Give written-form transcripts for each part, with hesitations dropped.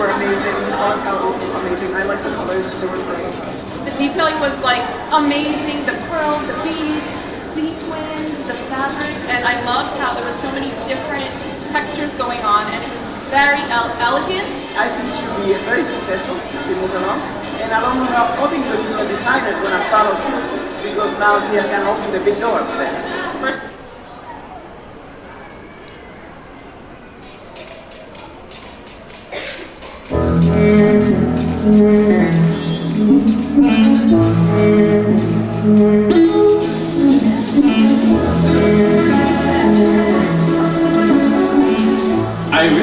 were amazing. The color palette was amazing. I like the colors. They were great. The detailing was like amazing. The pearls, the beads, sequins, the fabric, and I loved how there were so many different textures going on, and it was very elegant. I think she will be very successful if she moves along. And I don't know how open the designer is going to follow through because now she can open the big door for them. First,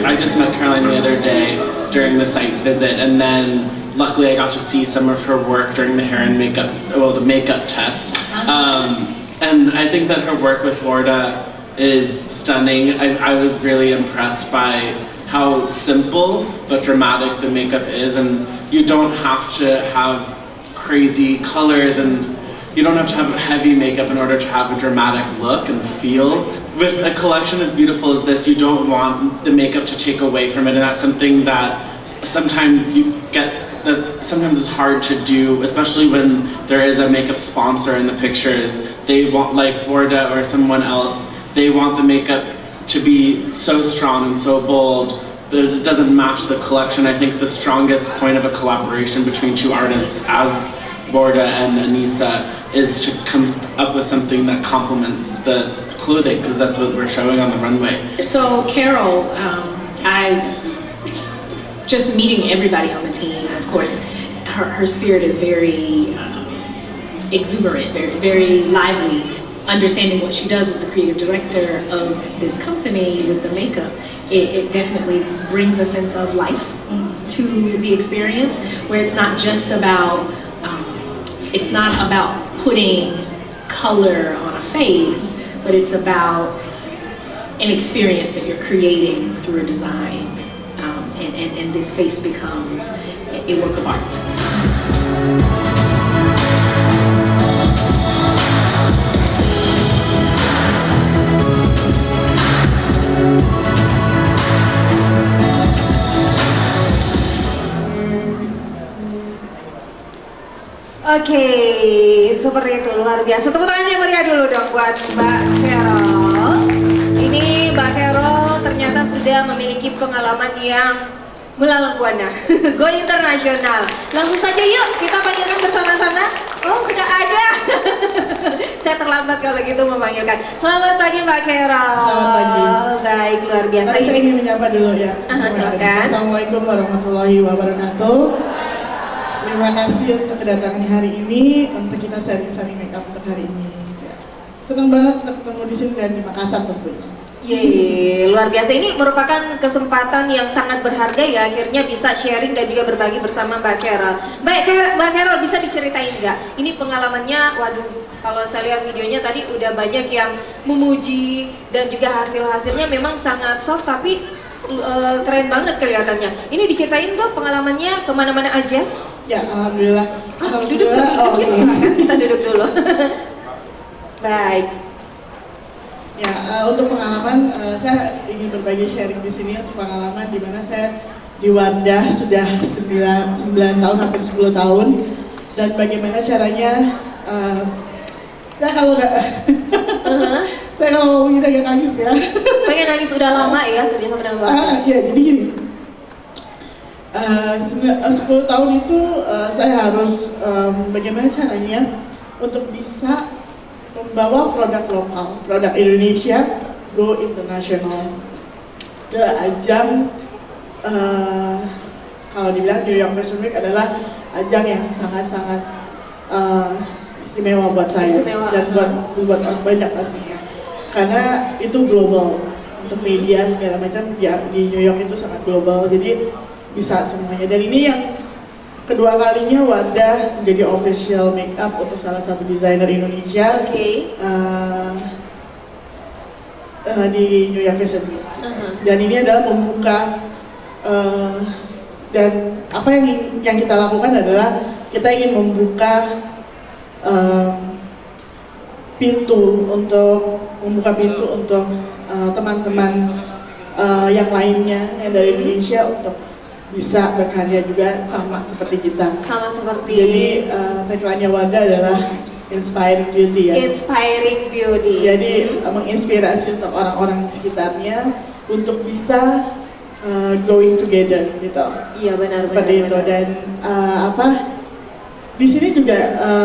I just met Caroline the other day during the site visit, and then luckily I got to see some of her work during the hair and makeup, well, the makeup test. And I think that her work with Wardah is stunning. I was really impressed by how simple but dramatic the makeup is, and you don't have to have crazy colors, and you don't have to have heavy makeup in order to have a dramatic look and feel. With a collection as beautiful as this, you don't want the makeup to take away from it, and that's something that sometimes you get, that sometimes it's hard to do, especially when there is a makeup sponsor in the pictures. They want, like Wardah or someone else, they want the makeup to be so strong and so bold, but it doesn't match the collection. I think the strongest point of a collaboration between two artists as Wardah and Anissa is to come up with something that complements the clothing, because that's what we're showing on the runway. So Carol, just meeting everybody on the team, of course, her spirit is very exuberant, very lively. Understanding what she does as the creative director of this company with the makeup, it definitely brings a sense of life to the experience, where it's not just about, it's not about putting color on a face, but it's about an experience that you're creating through a design, and this face becomes a work of art. Oke, seperti itu, luar biasa. Tepuk tangan yang meriah dulu dong buat Mbak Carol. Ini Mbak Carol ternyata sudah memiliki pengalaman yang melalang buana, go internasional. Langsung saja yuk kita panggilkan bersama-sama. Oh, sudah ada. Saya terlambat kalau gitu memanggilkan. Selamat pagi Mbak Carol. Selamat pagi. Baik, luar biasa. Saya ingin menyapa dulu ya. Silakan. Assalamualaikum warahmatullahi wabarakatuh. Terima kasih untuk kedatangan hari ini, untuk kita sharing-sharing makeup untuk hari ini. Senang banget ketemu di sini dan di Makassar tentunya. Yeay, luar biasa. Ini merupakan kesempatan yang sangat berharga ya, akhirnya bisa sharing dan juga berbagi bersama Mbak Carol. Mbak Carol, bisa diceritain nggak? Ini pengalamannya, waduh, kalau saya lihat videonya tadi udah banyak yang memuji dan juga hasil-hasilnya memang sangat soft tapi keren banget kelihatannya. Ini diceritain Mbak pengalamannya kemana-mana aja? Ya, alhamdulillah. Duduk sedikit, silakan kita duduk dulu. Baik. Ya, untuk pengalaman, saya ingin berbagi sharing di sini untuk pengalaman di mana saya di Wardah sudah 9 tahun, hampir 10 tahun, dan bagaimana caranya, saya kalau nggak, saya kalau ngomongin agak nangis ya. Pengen nangis, udah lama ya kerja sama dengan Wardah. Ya, jadi gini, 10 tahun itu saya harus bagaimana caranya untuk bisa membawa produk lokal, produk Indonesia go internasional ke ajang, kalau dibilang New York Fashion Week adalah ajang yang sangat-sangat istimewa buat saya dan buat orang banyak pastinya, karena itu global untuk media segala macam ya, di New York itu sangat global, jadi bisa semuanya. Dan ini yang kedua kalinya Wardah menjadi official makeup untuk salah satu desainer Indonesia di New York Fashion Week. Dan ini adalah membuka, dan apa yang kita lakukan adalah kita ingin membuka pintu untuk teman-teman yang lainnya yang dari Indonesia untuk bisa berkarya juga sama seperti kita. Sama seperti Jadi tagline-nya Wardah adalah Inspiring Beauty ya. Inspiring Beauty. Jadi menginspirasi untuk orang-orang di sekitarnya untuk bisa growing together gitu. Iya benar. Seperti itu. Dan di sini juga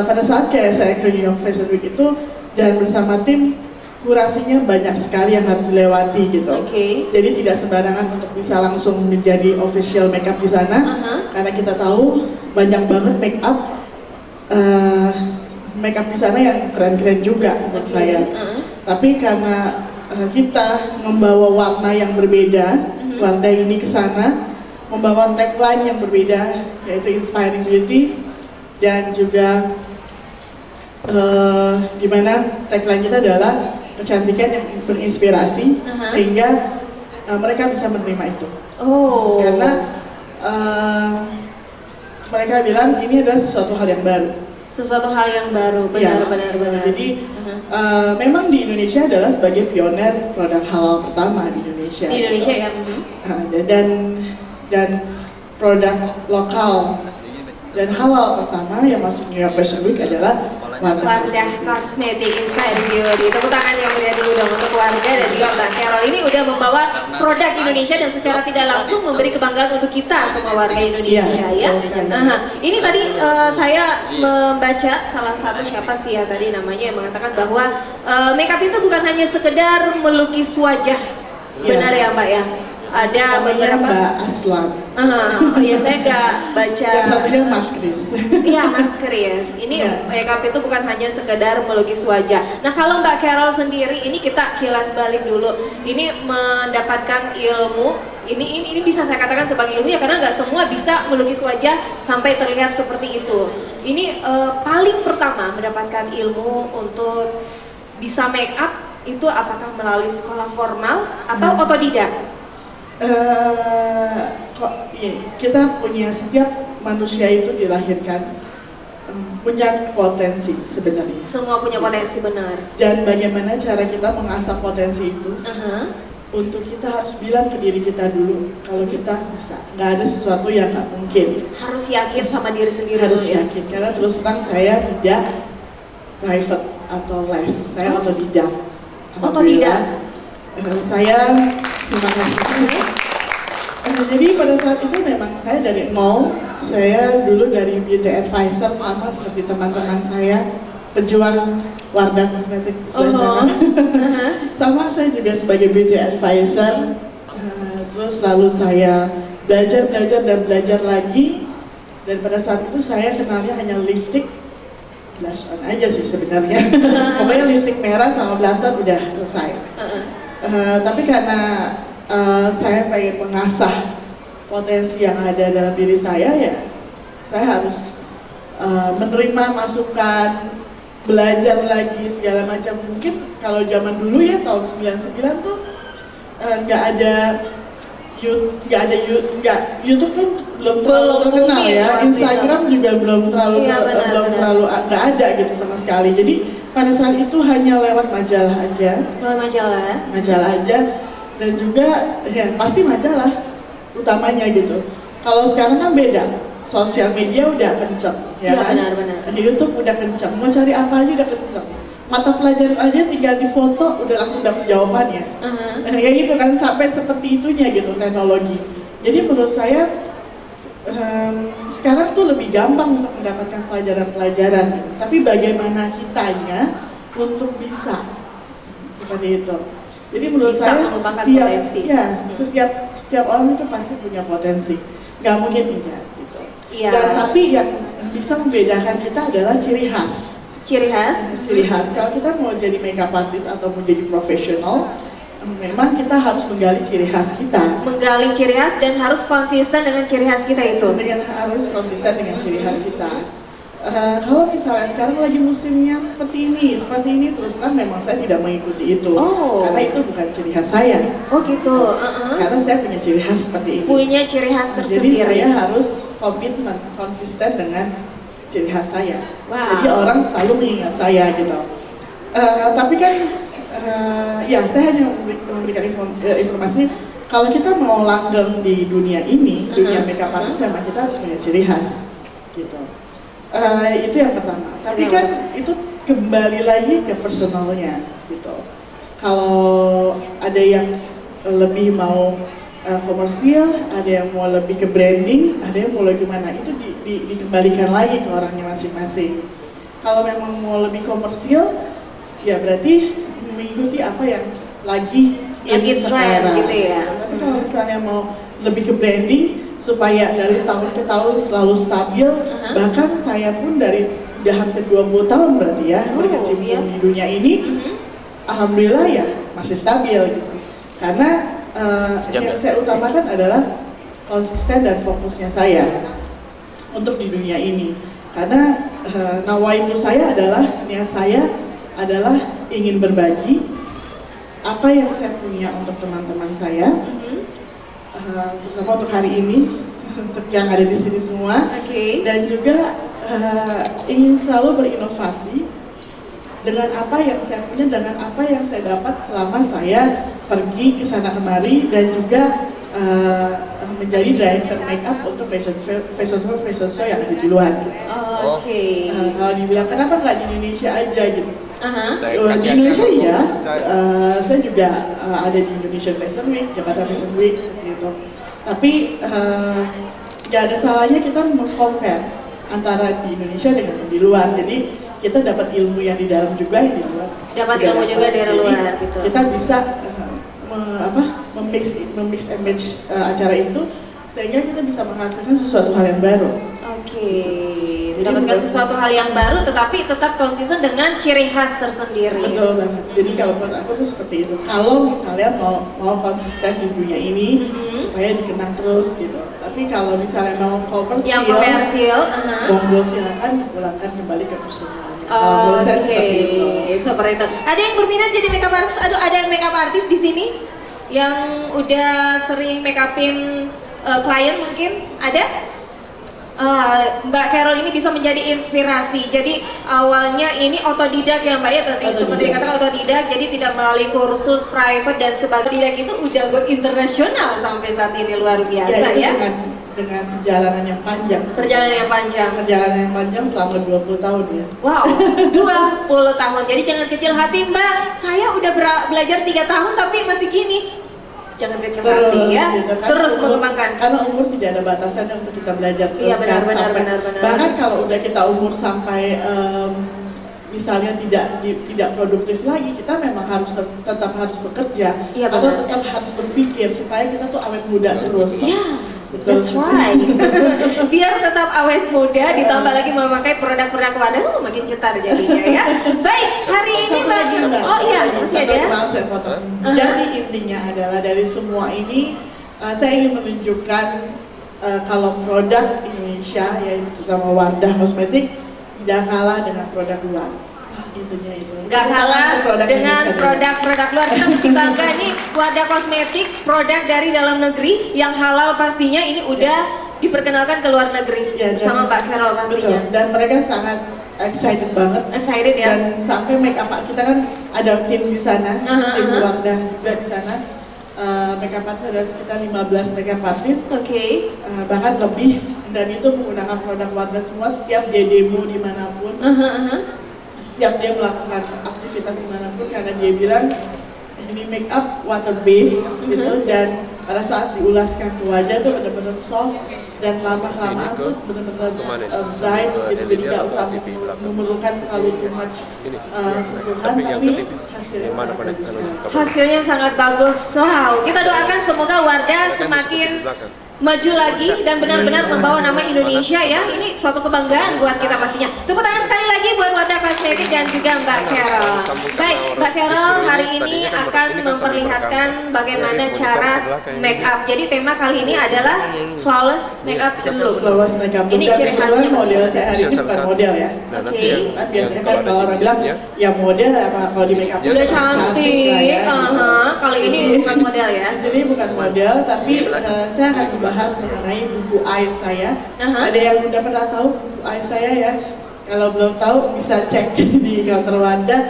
pada saat kayak saya ke New York Fashion Week itu dan bersama tim kurasinya banyak sekali yang harus dilewati gitu. Oke. Jadi tidak sembarangan untuk bisa langsung menjadi official makeup di sana, karena kita tahu banyak banget makeup di sana yang keren-keren juga menurut saya. Tapi karena kita membawa warna yang berbeda, Wardah ini ke sana membawa tagline yang berbeda, yaitu Inspiring Beauty, dan juga di mana tagline kita adalah kecantikan yang berinspirasi, sehingga mereka bisa menerima itu. Oh. Karena mereka bilang ini adalah sesuatu hal yang baru. Sesuatu hal yang baru, Ya, benar. Jadi memang di Indonesia adalah sebagai pioner produk halal pertama di Indonesia. Di Indonesia ya. Dan produk lokal dan halal pertama yang masuk New York Fashion Week adalah Wardah Cosmetic Inspiring Beauty. Tepuk tangan yang meriah dulu dong untuk Wardah dan juga Mbak Carol. Ini udah membawa produk Indonesia dan secara tidak langsung memberi kebanggaan untuk kita semua warga Indonesia ya. Ini tadi saya membaca salah satu siapa sih ya tadi namanya yang mengatakan bahwa makeup itu bukan hanya sekedar melukis wajah. Benar ya Mbak ya? Ada beberapa Mbak Aslam. Ya saya nggak baca. Yang satunya Mas Kris. Iya Mas Kris. Ini makeup itu bukan hanya sekedar melukis wajah. Nah kalau Mbak Carol sendiri ini kita kilas balik dulu. Ini mendapatkan ilmu. Ini bisa saya katakan sebagai ilmu ya karena nggak semua bisa melukis wajah sampai terlihat seperti itu. Ini paling pertama mendapatkan ilmu untuk bisa makeup itu apakah melalui sekolah formal atau otodidak? Kita punya setiap manusia itu dilahirkan punya potensi sebenarnya. Semua punya potensi benar. Dan bagaimana cara kita mengasah potensi itu? Untuk kita harus bilang ke diri kita dulu kalau kita bisa. Nggak ada sesuatu yang nggak mungkin. Harus yakin sama diri sendiri. Harus dulu, ya? yakin karena terus terang saya tidak private atau les. Saya otodidak. Otodidak. Saya terima kasih. Jadi pada saat itu memang saya dari nol, saya dulu dari beauty advisor sama seperti teman-teman saya pejuang Wardah Cosmetic sama saya juga sebagai beauty advisor. Terus lalu saya belajar dan belajar lagi, dan pada saat itu saya kenalnya hanya lipstick blush on aja sih sebenarnya. Pokoknya lipstick merah sama blush on udah selesai. Tapi karena saya pengen mengasah potensi yang ada dalam diri saya, ya saya harus menerima masukan, belajar lagi segala macam. Mungkin kalau zaman dulu ya tahun 99 tuh nggak ada YouTube kan belum terlalu terkenal ya, Instagram juga belum terlalu nggak ada gitu sama sekali. Jadi pada saat itu hanya lewat majalah aja. Majalah aja. Dan juga ya pasti majalah utamanya gitu. Kalau sekarang kan beda, sosial media udah kenceng, ya kan? Benar. YouTube udah kenceng, mau cari apa aja udah kenceng. Mata pelajaran aja tinggal di foto udah langsung dapat jawabannya. Kayak gitu kan, sampai seperti itunya gitu teknologi. Jadi menurut saya sekarang tuh lebih gampang untuk mendapatkan pelajaran-pelajaran. Gitu. Tapi bagaimana kitanya untuk bisa seperti itu. Jadi menurut bisa saya setiap orang itu pasti punya potensi, nggak mungkin tidak gitu. Dan tapi yang bisa membedakan kita adalah ciri khas. Ciri khas. Kalau kita mau jadi makeup artist atau mau jadi profesional, memang kita harus menggali ciri khas kita. Menggali ciri khas dan harus konsisten dengan ciri khas kita itu. Harus konsisten dengan ciri khas kita. Kalau misalnya sekarang lagi musimnya seperti ini terus terang memang saya tidak mengikuti itu, karena itu bukan ciri khas saya. Oh gitu. Karena saya punya ciri khas seperti ini. Punya ciri khas tersendiri. Jadi saya harus komitmen, konsisten dengan ciri khas saya. Wow. Jadi orang selalu mengingat saya gitu. Tapi kan, ya saya hanya memberikan informasi kalau kita mau langgeng di dunia ini, dunia makeup artist memang kita harus punya ciri khas, gitu. Itu yang pertama. Tapi kan itu kembali lagi ke personalnya, gitu. Kalau ada yang lebih mau komersial, ada yang mau lebih ke branding, ada yang mau lebih gimana, itu dikembalikan lagi ke orangnya masing-masing. Kalau memang mau lebih komersial, ya berarti mengikuti apa yang lagi trend gitu ya. Tapi kalau misalnya mau lebih ke branding supaya dari tahun ke tahun selalu stabil, bahkan saya pun dari udah hampir 20 tahun berarti ya berkecimpung di dunia ini, alhamdulillah ya masih stabil gitu. Karena yang saya utamakan adalah konsisten dan fokusnya saya untuk di dunia ini. Karena nawaitu saya adalah, niat saya adalah ingin berbagi apa yang saya punya untuk teman-teman saya, terutama untuk hari ini, untuk yang ada di sini semua, dan juga ingin selalu berinovasi dengan apa yang saya punya, dengan apa yang saya dapat selama saya pergi ke sana kemari dan juga menjadi director makeup untuk fashion show yang ada di luar. Kalau dibilang kenapa nggak di Indonesia aja gitu? Di Indonesia ya, saya juga ada di Indonesia Fashion Week, Jakarta Fashion Week gitu. Tapi nggak ada salahnya kita meng-compare antara di Indonesia dengan yang di luar. Jadi kita dapat ilmu yang di dalam juga, yang di luar. Dapat ilmu juga dari luar gitu. Kita bisa memix and match acara itu sehingga kita bisa menghasilkan sesuatu hal yang baru. Mendapatkan sesuatu hal yang baru tetapi tetap konsisten dengan ciri khas tersendiri. Betul banget. Jadi kalau menurut aku tuh seperti itu. Kalau misalnya mau konsisten di dunia ini supaya dikenang terus gitu. Tapi kalau misalnya mau komersial, monggo silakan dipulangkan kembali ke personalnya. Seperti itu. Ada yang berminat jadi makeup artist? Aduh, ada yang makeup artist di sini yang udah sering make upin klien mungkin ada? Mbak Carol ini bisa menjadi inspirasi. Jadi awalnya ini otodidak ya Mbak ya, tadi seperti dikatakan otodidak, jadi tidak melalui kursus private dan sebagainya. Itu udah go internasional sampai saat ini, luar biasa ya. Dengan perjalanan yang panjang. Perjalanan yang panjang selama 20 tahun ya. Wow, 20 tahun. Jadi jangan kecil hati Mbak. Saya udah belajar 3 tahun tapi masih gini. Jangan kecil hati ya, gitu, terus mengembangkan. Karena umur tidak ada batasannya untuk kita belajar terus. Iya benar. Bahkan kalau udah kita umur sampai misalnya tidak produktif lagi, kita memang harus tetap harus bekerja atau tetap harus berpikir supaya kita tuh awet muda terus. That's right. Biar tetap awet muda, ditambah lagi memakai produk-produk wadah, makin cetar jadinya ya. Baik, hari ini Mbak. Oh iya, masih ada. Saya potong. Jadi intinya adalah dari semua ini, saya ingin menunjukkan kalau produk Indonesia, yaitu terutama Wardah Kosmetik, tidak kalah dengan produk luar. Intinya itu. Gak kalah dengan produk-produk luar. Kita mesti bangga nih, Wardah Kosmetik, produk dari dalam negeri yang halal pastinya ini udah diperkenalkan ke luar negeri sama Mbak Carol pastinya. Betul. Dan mereka sangat excited banget. Excited ya. Dan sampai make up kita kan ada tim di sana, tim Wardah juga di sana. Make up artist ada sekitar 15 make up artist. Bahkan lebih, dan itu menggunakan produk Wardah semua. Setiap dia demo dimanapun. Setiap dia melakukan aktivitas dimanapun, karena dia bilang ini make up water based gitu, dan pada saat diulaskan ke wajah tuh benar-benar soft dan lama-kelamaan tuh benar-benar bright gitu. Jadi nggak usah memerlukan terlalu too much sentuhan, tapi hasilnya sangat bagus. Wow, kita doakan semoga Wardah semakin maju lagi dan benar-benar membawa nama Indonesia ya. Ini suatu kebanggaan buat kita pastinya. Tepuk tangan sekali lagi buat Wardah Kosmetik dan juga Mbak Carol. Baik, Mbak Carol hari ini akan memperlihatkan bagaimana cara make up. Jadi tema kali ini adalah flawless make up look. Flawless make up. Ini ciri khasnya model saya hari ini bukan model ya. Kan biasanya kan kalau orang bilang ya model apa, kalau di make up udah cantik. Kalau ini bukan model ya. Di sini bukan model, tapi saya akan membahas mengenai buku eyes saya. Ada yang udah pernah tahu buku eyes saya ya? Kalau belum tahu bisa cek di counter Wardah.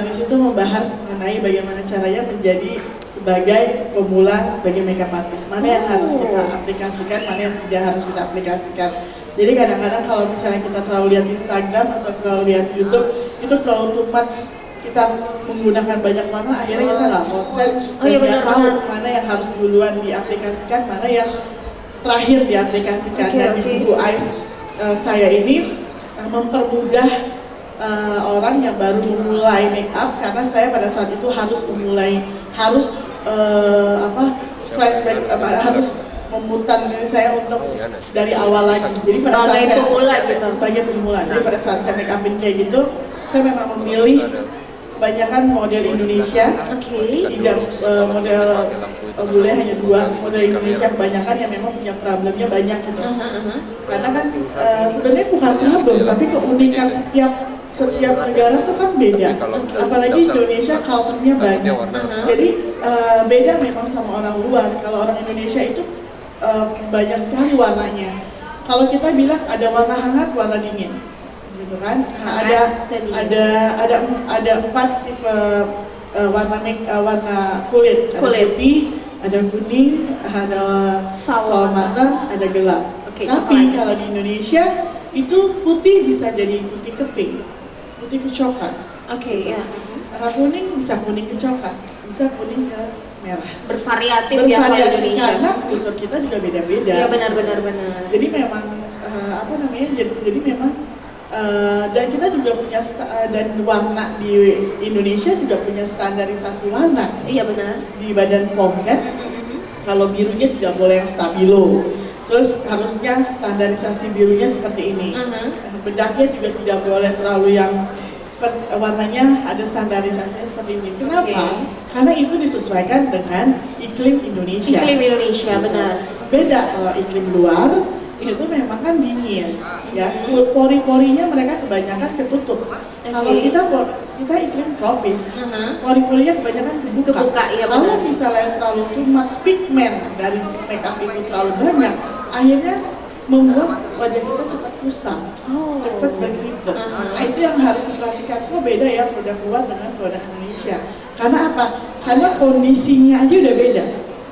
Di situ membahas mengenai bagaimana caranya menjadi sebagai pemula, sebagai makeup artist. Mana yang harus kita aplikasikan, mana yang tidak harus kita aplikasikan. Jadi kadang-kadang kalau misalnya kita terlalu lihat Instagram atau terlalu lihat YouTube, itu terlalu too much, kita menggunakan banyak warna, akhirnya kita nggak konsen dan nggak tahu mana yang harus duluan diaplikasikan, mana yang terakhir diaplikasikan. Dan di buku Eyes saya ini mempermudah orang yang baru memulai make up, karena saya pada saat itu harus flashback, harus memutar diri saya untuk dari awal lagi. Jadi pada saat sebagai pemula gitu. Sebagai pemula. Jadi pada saat saya make upin kayak gitu, saya memang memilih kebanyakan model Indonesia. Tidak model bule, hanya 2 model Indonesia kebanyakan yang memang punya problemnya banyak gitu. Karena kan sebenarnya bukan problem, tapi keunikan setiap negara tuh kan beda. Apalagi Indonesia culture-nya banyak. Jadi beda memang sama orang luar. Kalau orang Indonesia itu banyak sekali warnanya. Kalau kita bilang ada warna hangat, warna dingin, gitu kan? Ada 4 tipe warna kulit. Ada putih, ada kuning, ada soul matang, ada gelap. Tapi kalau di Indonesia itu putih bisa jadi putih ke pink, putih ke coklat. Kuning bisa kuning ke coklat, bisa kuning ke merah. Bervariatif ya kalau Indonesia. Karena kultur kita juga beda-beda. Iya benar. Jadi memang jadi memang dan kita juga punya dan warna di Indonesia juga punya standarisasi warna. Iya benar. Di Badan POM kan, kalau birunya tidak boleh yang stabilo. Terus harusnya standarisasi birunya seperti ini. Bedaknya juga tidak boleh terlalu yang warnanya ada standarisasinya seperti ini. Kenapa? Karena itu disesuaikan dengan iklim Indonesia. Iklim Indonesia, benar. Beda kalau iklim luar itu memang kan dingin, ya. Pori-porinya mereka kebanyakan ketutup. Kalau kita iklim tropis, pori-porinya kebanyakan kebuka. Iya, kalau misalnya terlalu too much pigment dari makeup itu terlalu banyak, akhirnya membuat wajah kita cepat kusam, cepat berkeriput. Nah itu yang harus diperhatikan. Kok beda ya produk luar dengan produk Indonesia? Karena apa? Karena kondisinya aja udah beda.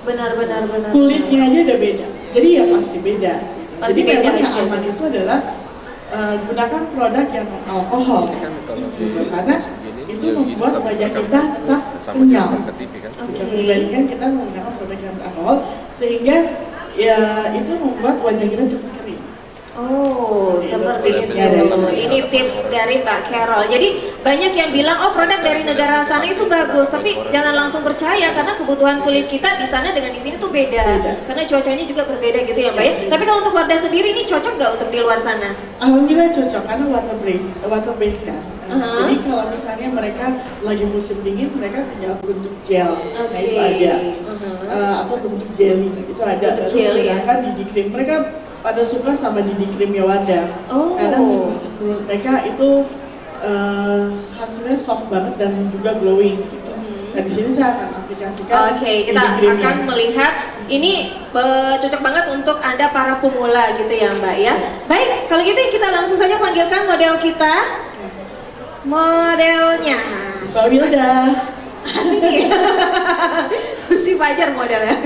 Benar. Kulitnya aja udah beda. Jadi ya pasti beda. Pasti Jadi beda, memang yang ya. aman itu adalah gunakan produk yang non alkohol, gitu. Karena itu membuat wajah kita tetap kenyal. Dibandingkan kita menggunakan produk yang beralkohol, sehingga ya itu membuat wajah kita cepat kering. Seperti itu. Ini tips dari Mbak Carol. Jadi banyak yang bilang, produk dari negara sana itu bagus, tapi jangan langsung percaya karena kebutuhan kulit kita di sana dengan di sini tuh beda. Karena cuacanya juga berbeda gitu ya Mbak ya. Tapi kalau untuk Wardah sendiri ini cocok nggak untuk di luar sana? Alhamdulillah cocok karena water based kan. Jadi kalau misalnya mereka lagi musim dingin, mereka punya bentuk gel, nah itu ada, atau bentuk jelly itu ada. Bentuk jelly ya. DD cream, mereka pada suka sama DD creamnya Wardah, karena menurut mereka itu hasilnya soft banget dan juga glowing gitu. Nah di sini saya akan aplikasikan. Kita akan melihat ini cocok banget untuk Anda para pemula gitu ya Mbak ya. Baik, kalau gitu kita langsung saja panggilkan model kita. Modelnya Mbak Wilda. Asik ya. Si Fajar modelnya.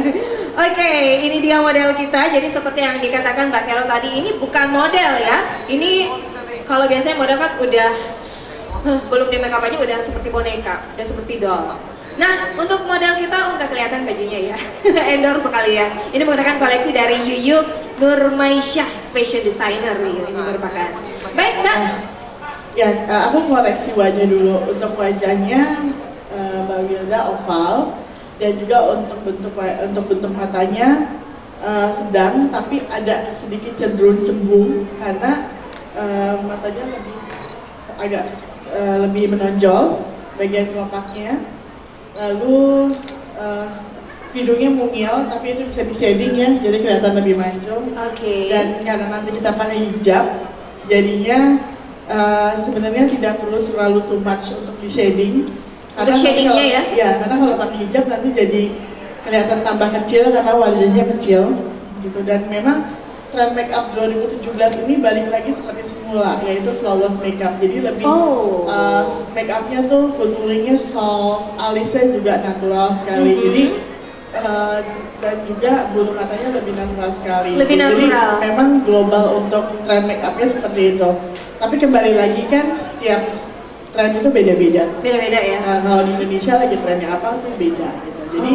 Ini dia model kita. Jadi seperti yang dikatakan Mbak Carol tadi, ini bukan model ya. Ini kalau biasanya model kan udah belum di make up aja udah seperti boneka, udah seperti doll. Nah, untuk model kita nggak kelihatan bajunya ya. Endorse sekali ya. Ini menggunakan koleksi dari Yuyuk Nurmaisyah, fashion designer nih. Ini merupakan. Baik, Kak. Ya, aku koreksi wajah dulu. Untuk wajahnya Mbak Wilda oval, dan juga untuk bentuk matanya sedang, tapi ada sedikit cenderung cembung karena matanya lebih menonjol bagian kelopaknya. Lalu hidungnya mungil, tapi itu bisa di shading ya, jadi kelihatan lebih mancung. Dan karena nanti kita pakai hijab, jadinya sebenarnya tidak perlu terlalu too much untuk di shading. Untuk shadingnya ya? Ya, karena kalau pakai hijab nanti jadi kelihatan tambah kecil karena wajahnya kecil gitu. Dan memang tren make up 2017 ini balik lagi seperti semula, yaitu flawless makeup. Jadi lebih make upnya tuh contouringnya soft, alisnya juga natural sekali. Jadi dan juga bulu matanya lebih natural sekali. Lebih natural. Jadi memang global untuk tren make upnya seperti itu. Tapi kembali lagi kan setiap tren itu beda-beda. Beda-beda ya. Kalau di Indonesia lagi trennya apa tuh beda gitu. Jadi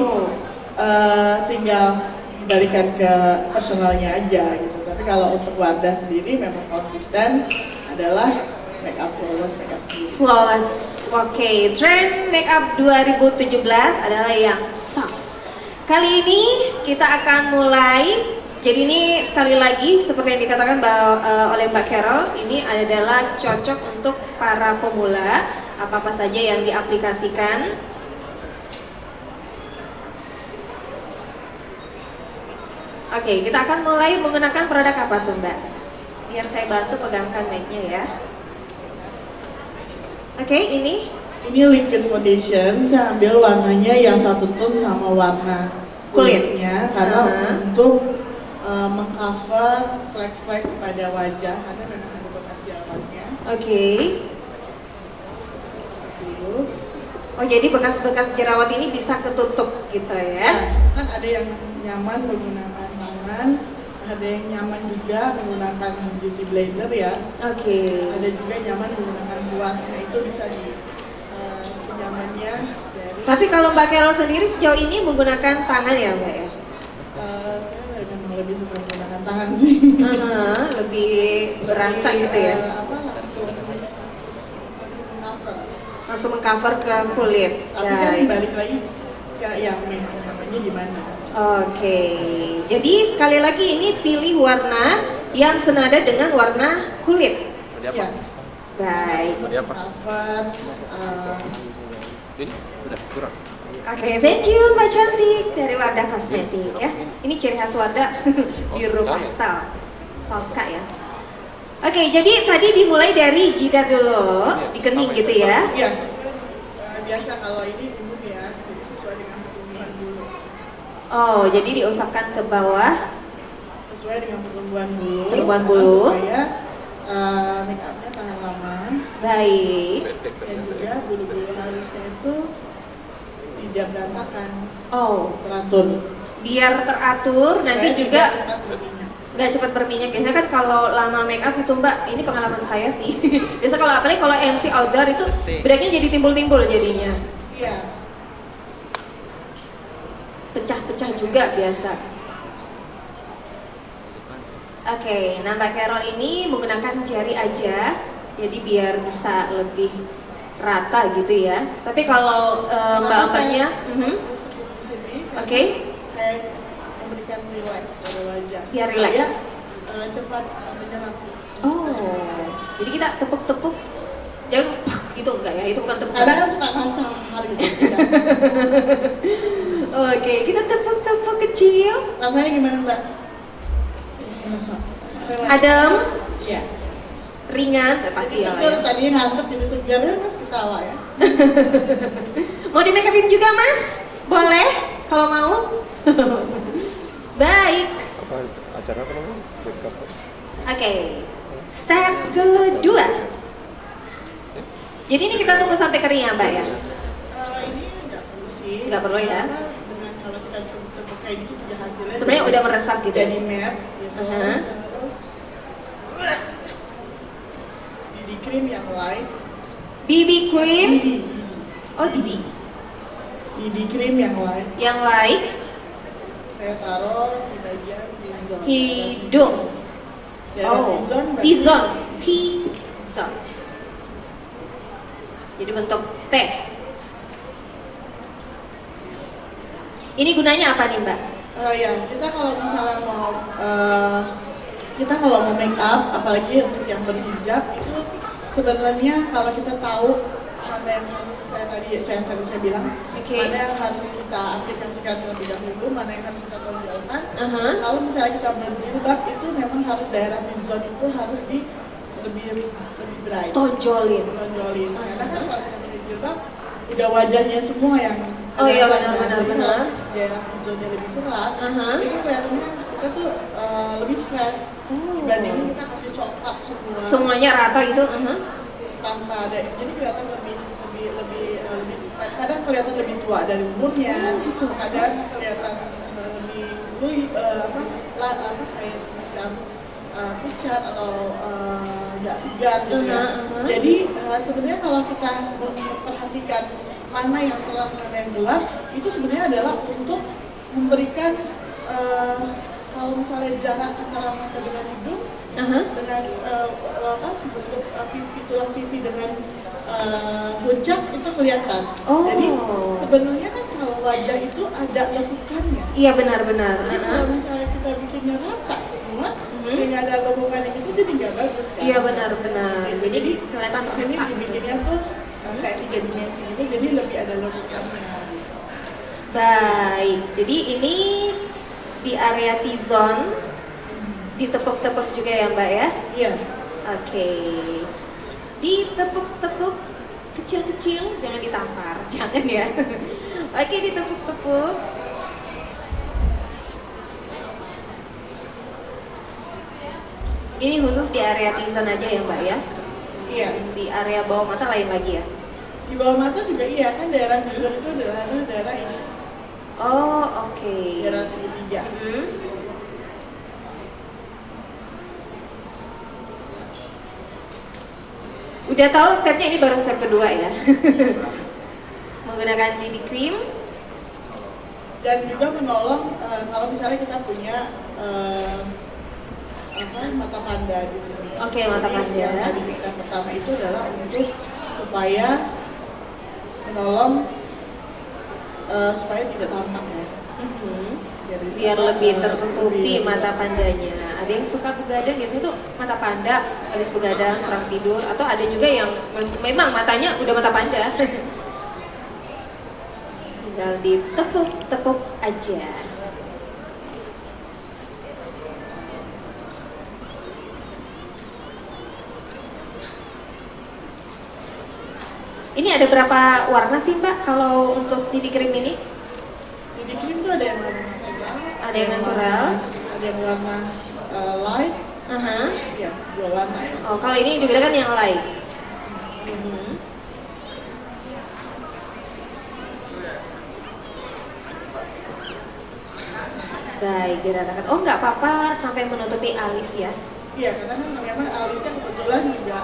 tinggal balikan ke personalnya aja gitu. Tapi kalau untuk Wardah sendiri memang konsisten adalah make up flawless makeup sendiri. Flawless. Oke, tren makeup 2017 adalah yang soft. Kali ini kita akan mulai. Jadi ini sekali lagi seperti yang dikatakan oleh Mbak Carol, ini adalah cocok untuk para pemula. Apa-apa saja yang diaplikasikan. Oke, kita akan mulai menggunakan produk apa tuh Mbak? Biar saya bantu pegangkan mic-nya ya. Oke, ini liquid foundation, saya ambil warnanya yang satu tone sama warna kulitnya karena untuk mengcover flek-flek pada wajah karena memang ada bekas jerawatnya. Oke. Oh, jadi bekas-bekas jerawat ini bisa ketutup gitu ya? Nah, kan ada yang nyaman menggunakan tangan, ada yang nyaman juga menggunakan beauty blender ya. Oke. Ada juga nyaman menggunakan kuas, nah itu bisa di senyamannya dari. Tapi kalau Mbak Carol sendiri sejauh ini menggunakan tangan ya Mbak ya? Saya memang lebih suka menggunakan tangan sih. Lebih berasa gitu ya? Langsung mengcover ke kulit. Tapi kan balik lagi ke yang namanya gimana. Oke, jadi sekali lagi ini pilih warna yang senada dengan warna kulit. Ya. Baik. Cover. Ini udah kurang. Oke, thank you Mbak Cantik dari Wardah Kosmetik ya. Ini ciri khas Wardah biru pastel, Tosca ya. Oke, jadi tadi dimulai dari jidat dulu, dikening gitu ya? Iya, biasa kalau ini dulu ya, jadi sesuai dengan pertumbuhan bulu. Oh, jadi diusapkan ke bawah. Sesuai dengan pertumbuhan bulu. Pertumbuhan bulu. Supaya make upnya tahan lama. Baik. Dan juga bulu-bulu halusnya itu tidak berantakan. Oh, Teratur. biar teratur. Nanti Supaya juga tidak cepat berminyak. nggak cepat berminyak. Biasanya kan kalau lama make up itu Mbak, ini pengalaman saya sih. Biasa kalau apalagi kalau MC outdoor itu breaknya jadi timbul-timbul jadinya. Iya. Pecah-pecah juga biasa. Oke, nah Mbak Carol ini menggunakan jari aja, jadi biar bisa lebih rata gitu ya. Tapi kalau Mbak-mbaknya, Di sini, oke, saya memberikan relax pada wajah. Biar relax. Supaya, cepat menyerap. oh, jadi kita tepuk-tepuk, jangan gitu enggak ya? Itu bukan tepuk. Kadang suka kasar gitu. Oke, kita tepuk-tepuk kecil, Rasanya gimana Mbak? adem, Iya. ringan, pasti ya. Seger, tadinya ngantuk jadi segar ya Mas, ketawa ya. Mau di make upin juga Mas? Boleh, kalau mau. Baik. Apa acara apa namanya? Makeup. Oke, step kedua. Jadi ini kita tunggu sampai kering ya Mbak ya? Ini nggak perlu sih. Nggak perlu ya? Karena dengan kalau kita tepuk kayak gitu juga hasilnya. Sebenarnya udah meresap gitu. Jadi matte gitu. Uh-huh. Terus BB cream yang light. BB cream, BB. oh Didi, BB cream yang light. yang like Saya taruh di bagian T-zone. hidung. Daerah Oh, T-zone berarti T-zone, T-zone. Jadi bentuk T. Ini gunanya apa nih Mbak? Ya, kita kalau misalnya mau make up, apalagi untuk yang berhijab itu sebenarnya kalau kita tahu mana yang harus saya bilang, Oke. mana yang harus kita aplikasikan terlebih dahulu, mana yang harus kita tonjolkan. Uh-huh. Kalau misalnya kita berjilbab itu memang harus daerah T-zone itu harus lebih bright. Tonjolin. Tonjolin. Karena kan kalau kita berjilbab udah wajahnya semua yang Oh iya, kelihatan. benar-benar, Jadi benar. kalau daerah T-zone lebih cerah, Uh-huh. itu kelihatannya kita tuh lebih fresh dibanding kita kasih coklat semua. Semuanya rata gitu. Tanpa ada, jadi kelihatan lebih kadang kelihatan lebih tua dari umurnya, kadang kelihatan lebih kayak semacam pucat atau nggak segar gitu ya. Jadi sebenarnya kalau kita memperhatikan mana yang terang mana yang gelap, itu sebenarnya adalah untuk memberikan kalau misalnya jarak antara mata dengan hidung dengan bentuk tulang pipi dengan puncak itu kelihatan. Jadi sebenarnya kan kalau wajah itu ada lekukannya. Iya benar-benar. Jadi kalau misalnya kita bikinnya rata semua, nggak ada lekukan itu jadi nggak bagus kan? Iya benar-benar. Jadi kelihatan ini rata. dibikinnya tuh kayak 3 dimensi gitu, jadi lebih ada lekukannya. Baik, jadi ini di area T-zone ditepuk-tepuk juga ya Mbak ya? Iya. Oke. Ditepuk-tepuk kecil-kecil, jangan ditampar, jangan ya. Oke, ditepuk-tepuk. Ini khusus di area T-zone aja ya Mbak ya? Iya. Di area bawah mata lain lagi ya? Di bawah mata juga iya, kan daerah T-zone itu adalah daerah ini. Oh, oke. Daerah segitiga. Udah tahu stepnya, ini baru step kedua ya. Menggunakan BB cream dan juga menolong kalau misalnya kita punya mata panda di sini. Oke, mata panda. Yang tadi step pertama itu adalah untuk supaya menolong supaya tidak tampak ya. Biar lebih tertutupi mata pandanya. Ada yang suka begadang, biasanya tuh mata panda habis begadang kurang tidur, atau ada juga yang memang matanya udah mata panda. Tinggal ditepuk-tepuk aja. Ini ada berapa warna sih Mbak kalau untuk BB cream ini? BB cream tuh ada yang warna natural, ada yang natural, ada yang warna light. Iya, 2 warna ya. Oh, kalau ini digunakan yang light. Baik, diratakan. Oh, nggak apa-apa sampai menutupi alis ya? Iya, karena kan memang alisnya kebetulan juga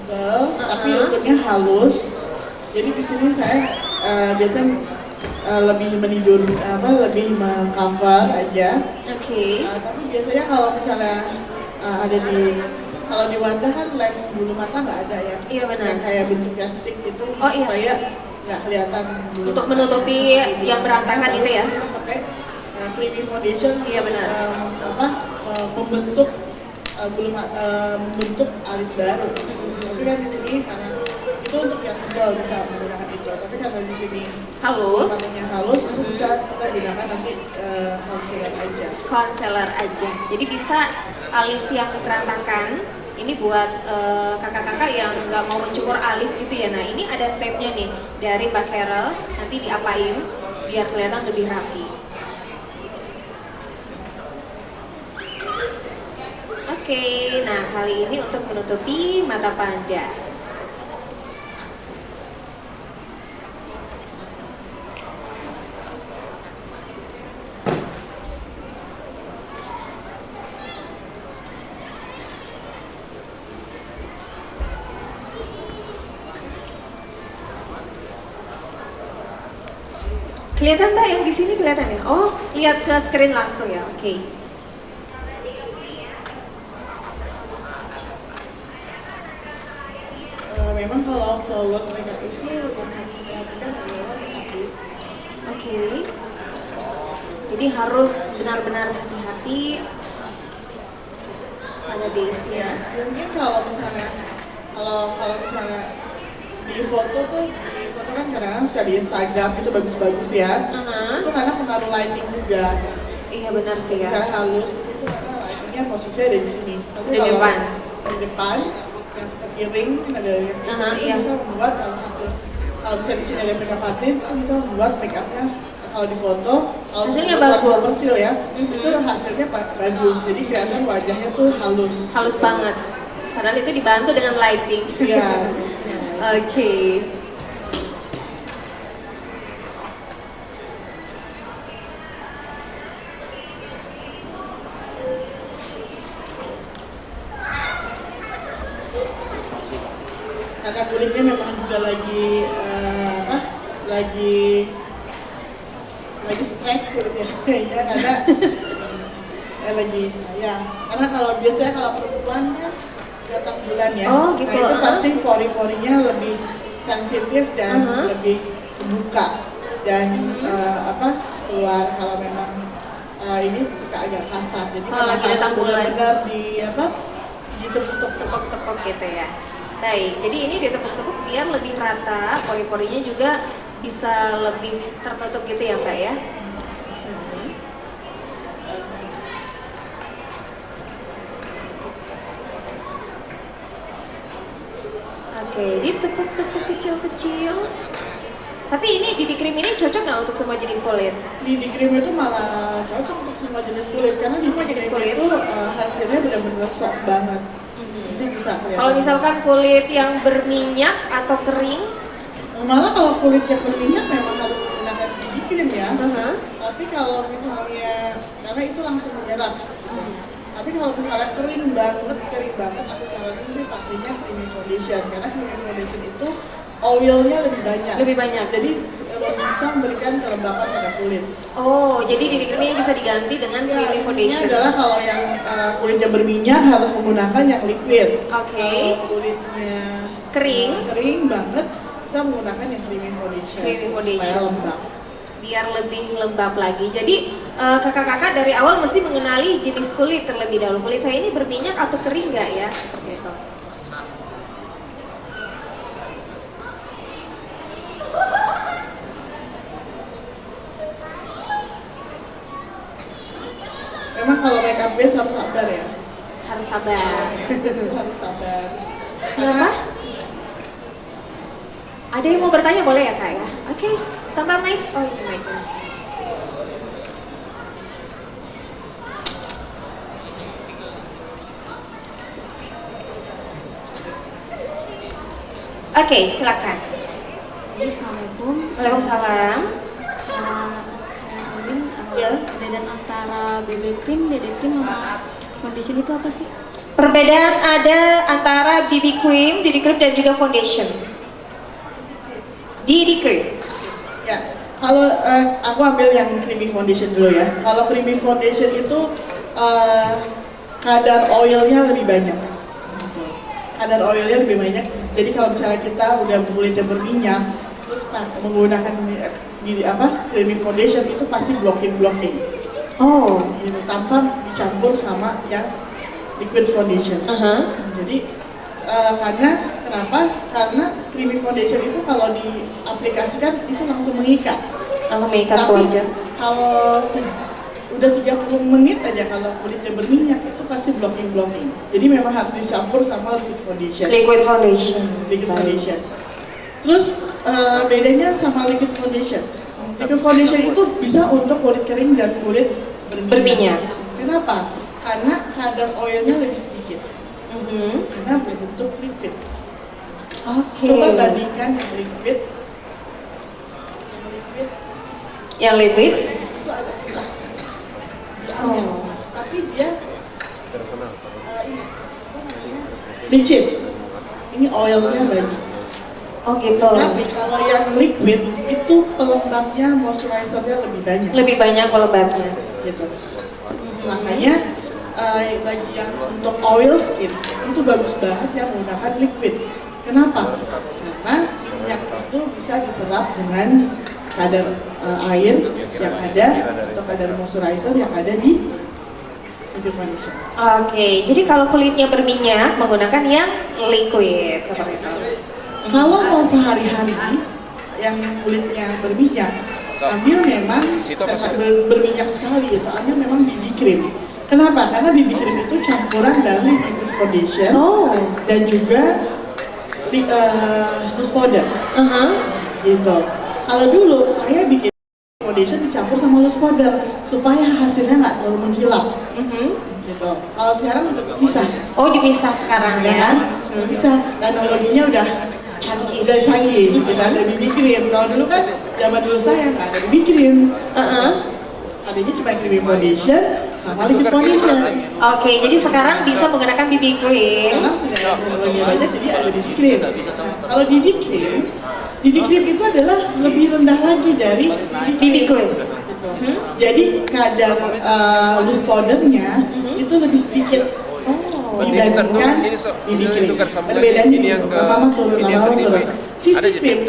tebal, tapi untungnya halus. Jadi di sini saya biasanya lebih menidur lebih mengcover aja. Oke. Tapi biasanya kalau misalnya kalau di wajah kan lem bulu mata nggak ada ya. Iya benar. Yang kayak bentuk plastik gitu. Oh iya. Supaya nggak kelihatan. Untuk menutupi yang berantakan itu ya. Pakai creamy foundation. Iya benar. Membentuk membentuk alis baru. Tapi kan di sini karena itu untuk yang tebal bisa menggunakan itu. Tapi karena di sini halus, warnanya halus, itu bisa kita gunakan nanti concealer aja. Concealer aja. Jadi bisa alis yang berantakan. Ini buat kakak-kakak yang nggak mau mencukur alis gitu ya. Nah ini ada stepnya nih dari Mbak Carol. Nanti diapain biar kelihatan lebih rapi. Oke, nah kali ini untuk menutupi mata panda. Kelihatan Mbak yang di sini kelihatan ya? Oh, lihat ke screen langsung ya. Oke. Memang kalau flawless makeup itu memperhatikan adalah habis. Oke. Jadi harus benar-benar hati-hati pada base-nya. Mungkin kalau misalnya di foto kan kadang-kadang suka di Instagram itu bagus-bagus ya. Itu karena pengaruh lighting juga. Iya benar sih ya. Misalnya halus itu karena lightingnya posisinya ada di sini. Tapi Di depan. Di depan yang seperti ring ada yang iya. bisa membuat kalau bisa di sini ada makeup artist itu bisa membuat makeupnya kalau di foto, kalau Hasilnya di foto bagus. komersil ya, itu hasilnya bagus. Jadi kelihatan wajahnya tuh halus. Halus banget. Padahal itu dibantu dengan lighting. Iya. Oke. Karena kulitnya memang juga lagi lagi stres kulitnya ya karena lagi ya karena kalau biasanya kalau perempuan kan datang bulan ya, Oh, gitu. nah itu pasti pori-porinya lebih sensitif dan lebih terbuka dan keluar kalau memang ini suka agak kasar. Jadi Kalau lagi datang bulan. benar-benar ditepuk-tepuk. Tepuk-tepuk gitu ya. Baik, jadi ini ditepuk-tepuk biar lebih rata, pori-porinya juga bisa lebih tertutup gitu ya Mbak ya. Oke, ditepuk-tepuk kecil-kecil. Tapi ini DD Cream ini cocok nggak untuk semua jenis kulit? Di krim itu malah cocok untuk semua jenis kulit karena Semua di jenis krim kulit? itu hasilnya benar-benar soft banget. Jadi bisa kelihatan. Kalau misalkan kulit yang berminyak atau kering, malah kalau kulit yang berminyak memang harus menggunakan DD cream ya. uh-huh. Tapi kalau misalnya karena itu langsung menyerap. Gitu. Tapi kalau misalnya kering banget, aku saranin sih pakainya creamy foundation karena creamy foundation itu oilnya lebih banyak. Lebih banyak. Jadi bisa memberikan kelembapan pada kulit. Oh, jadi DD Cream ini bisa diganti dengan Ya, creamy intinya foundation. adalah kalau yang kulitnya berminyak harus menggunakan yang liquid. Oke. Kalau kulitnya kering banget, kita menggunakan yang creamy foundation. Creamy foundation. Supaya lembab. Biar lebih lembab lagi. Jadi kakak-kakak dari awal mesti mengenali jenis kulit terlebih dahulu. Kulit saya ini berminyak atau kering nggak ya? Seperti itu. Memang kalau make up base harus sabar ya. Harus sabar. Harus sabar. Kenapa? Ada yang mau bertanya boleh ya kak ya? Oke, tambah mic. Oh ini mic. Oke, silakan. Assalamualaikum. Waalaikumsalam. Ya. Perbedaan antara BB cream, DD cream sama foundation itu apa sih? Perbedaan ada antara BB cream, DD cream dan juga foundation. DD cream. Ya. Kalau aku ambil yang creamy foundation dulu ya. Kalau creamy foundation itu kadar oilnya lebih banyak. Kadar oilnya lebih banyak. Jadi kalau misalnya kita udah kulitnya berminyak, terus menggunakan creamy foundation itu pasti blocking. Oh. Gitu, tanpa dicampur sama yang liquid foundation. Jadi kenapa? Karena creamy foundation itu kalau diaplikasikan itu langsung mengikat. Langsung mengikat ke Tapi wajah. kalau udah 30 menit aja kalau kulitnya berminyak itu pasti blocking. Jadi memang harus dicampur sama liquid foundation. Liquid foundation. Liquid foundation. Terus bedanya sama liquid foundation. Liquid foundation itu bisa untuk kulit kering dan kulit berminyak. Kenapa? Karena kadar oilnya lebih sedikit. Karena berbentuk liquid. Oke. Coba bandingkan yang liquid. Yang liquid? Itu agak susah. Oh. Tapi dia Personal. ini licin. Ini oilnya banyak. Oh gitu. Tapi kalau yang liquid itu pelembabnya, moisturizernya lebih banyak. Lebih banyak pelembabnya. Gitu. Makanya bagi yang untuk oil skin itu bagus banget yang menggunakan liquid. Kenapa? Karena minyak itu bisa diserap dengan kadar air yang ada atau kadar moisturizer yang ada di liquid foundation. Oke, jadi kalau kulitnya berminyak menggunakan yang liquid seperti itu. Kalau mau sehari-hari yang kulitnya berminyak, ambil memang berminyak sekali itu, ambil memang BB cream. Kenapa? Karena BB cream itu campuran dari liquid foundation dan juga loose powder. Gitu. Kalau dulu saya bikin foundation dicampur sama loose powder supaya hasilnya nggak terlalu mengkilap. Gitu. Kalau sekarang udah bisa. Oh, dipisah sekarang ya. Bisa. Teknologinya udah canggih, gitu kan, ada BB cream. Kalau dulu kan zaman dulu saya nggak ada BB cream. Adanya cuma cream foundation sama liquid foundation. Oke, jadi sekarang bisa menggunakan BB cream. Sekarang sudah teknologinya banyak, jadi ada BB cream. Kalau BB cream itu adalah lebih rendah lagi dari BB cream. Jadi kadar loose powdernya itu lebih sedikit dibandingkan BB cream. Bedanya lama-lama turun. Sisi cream,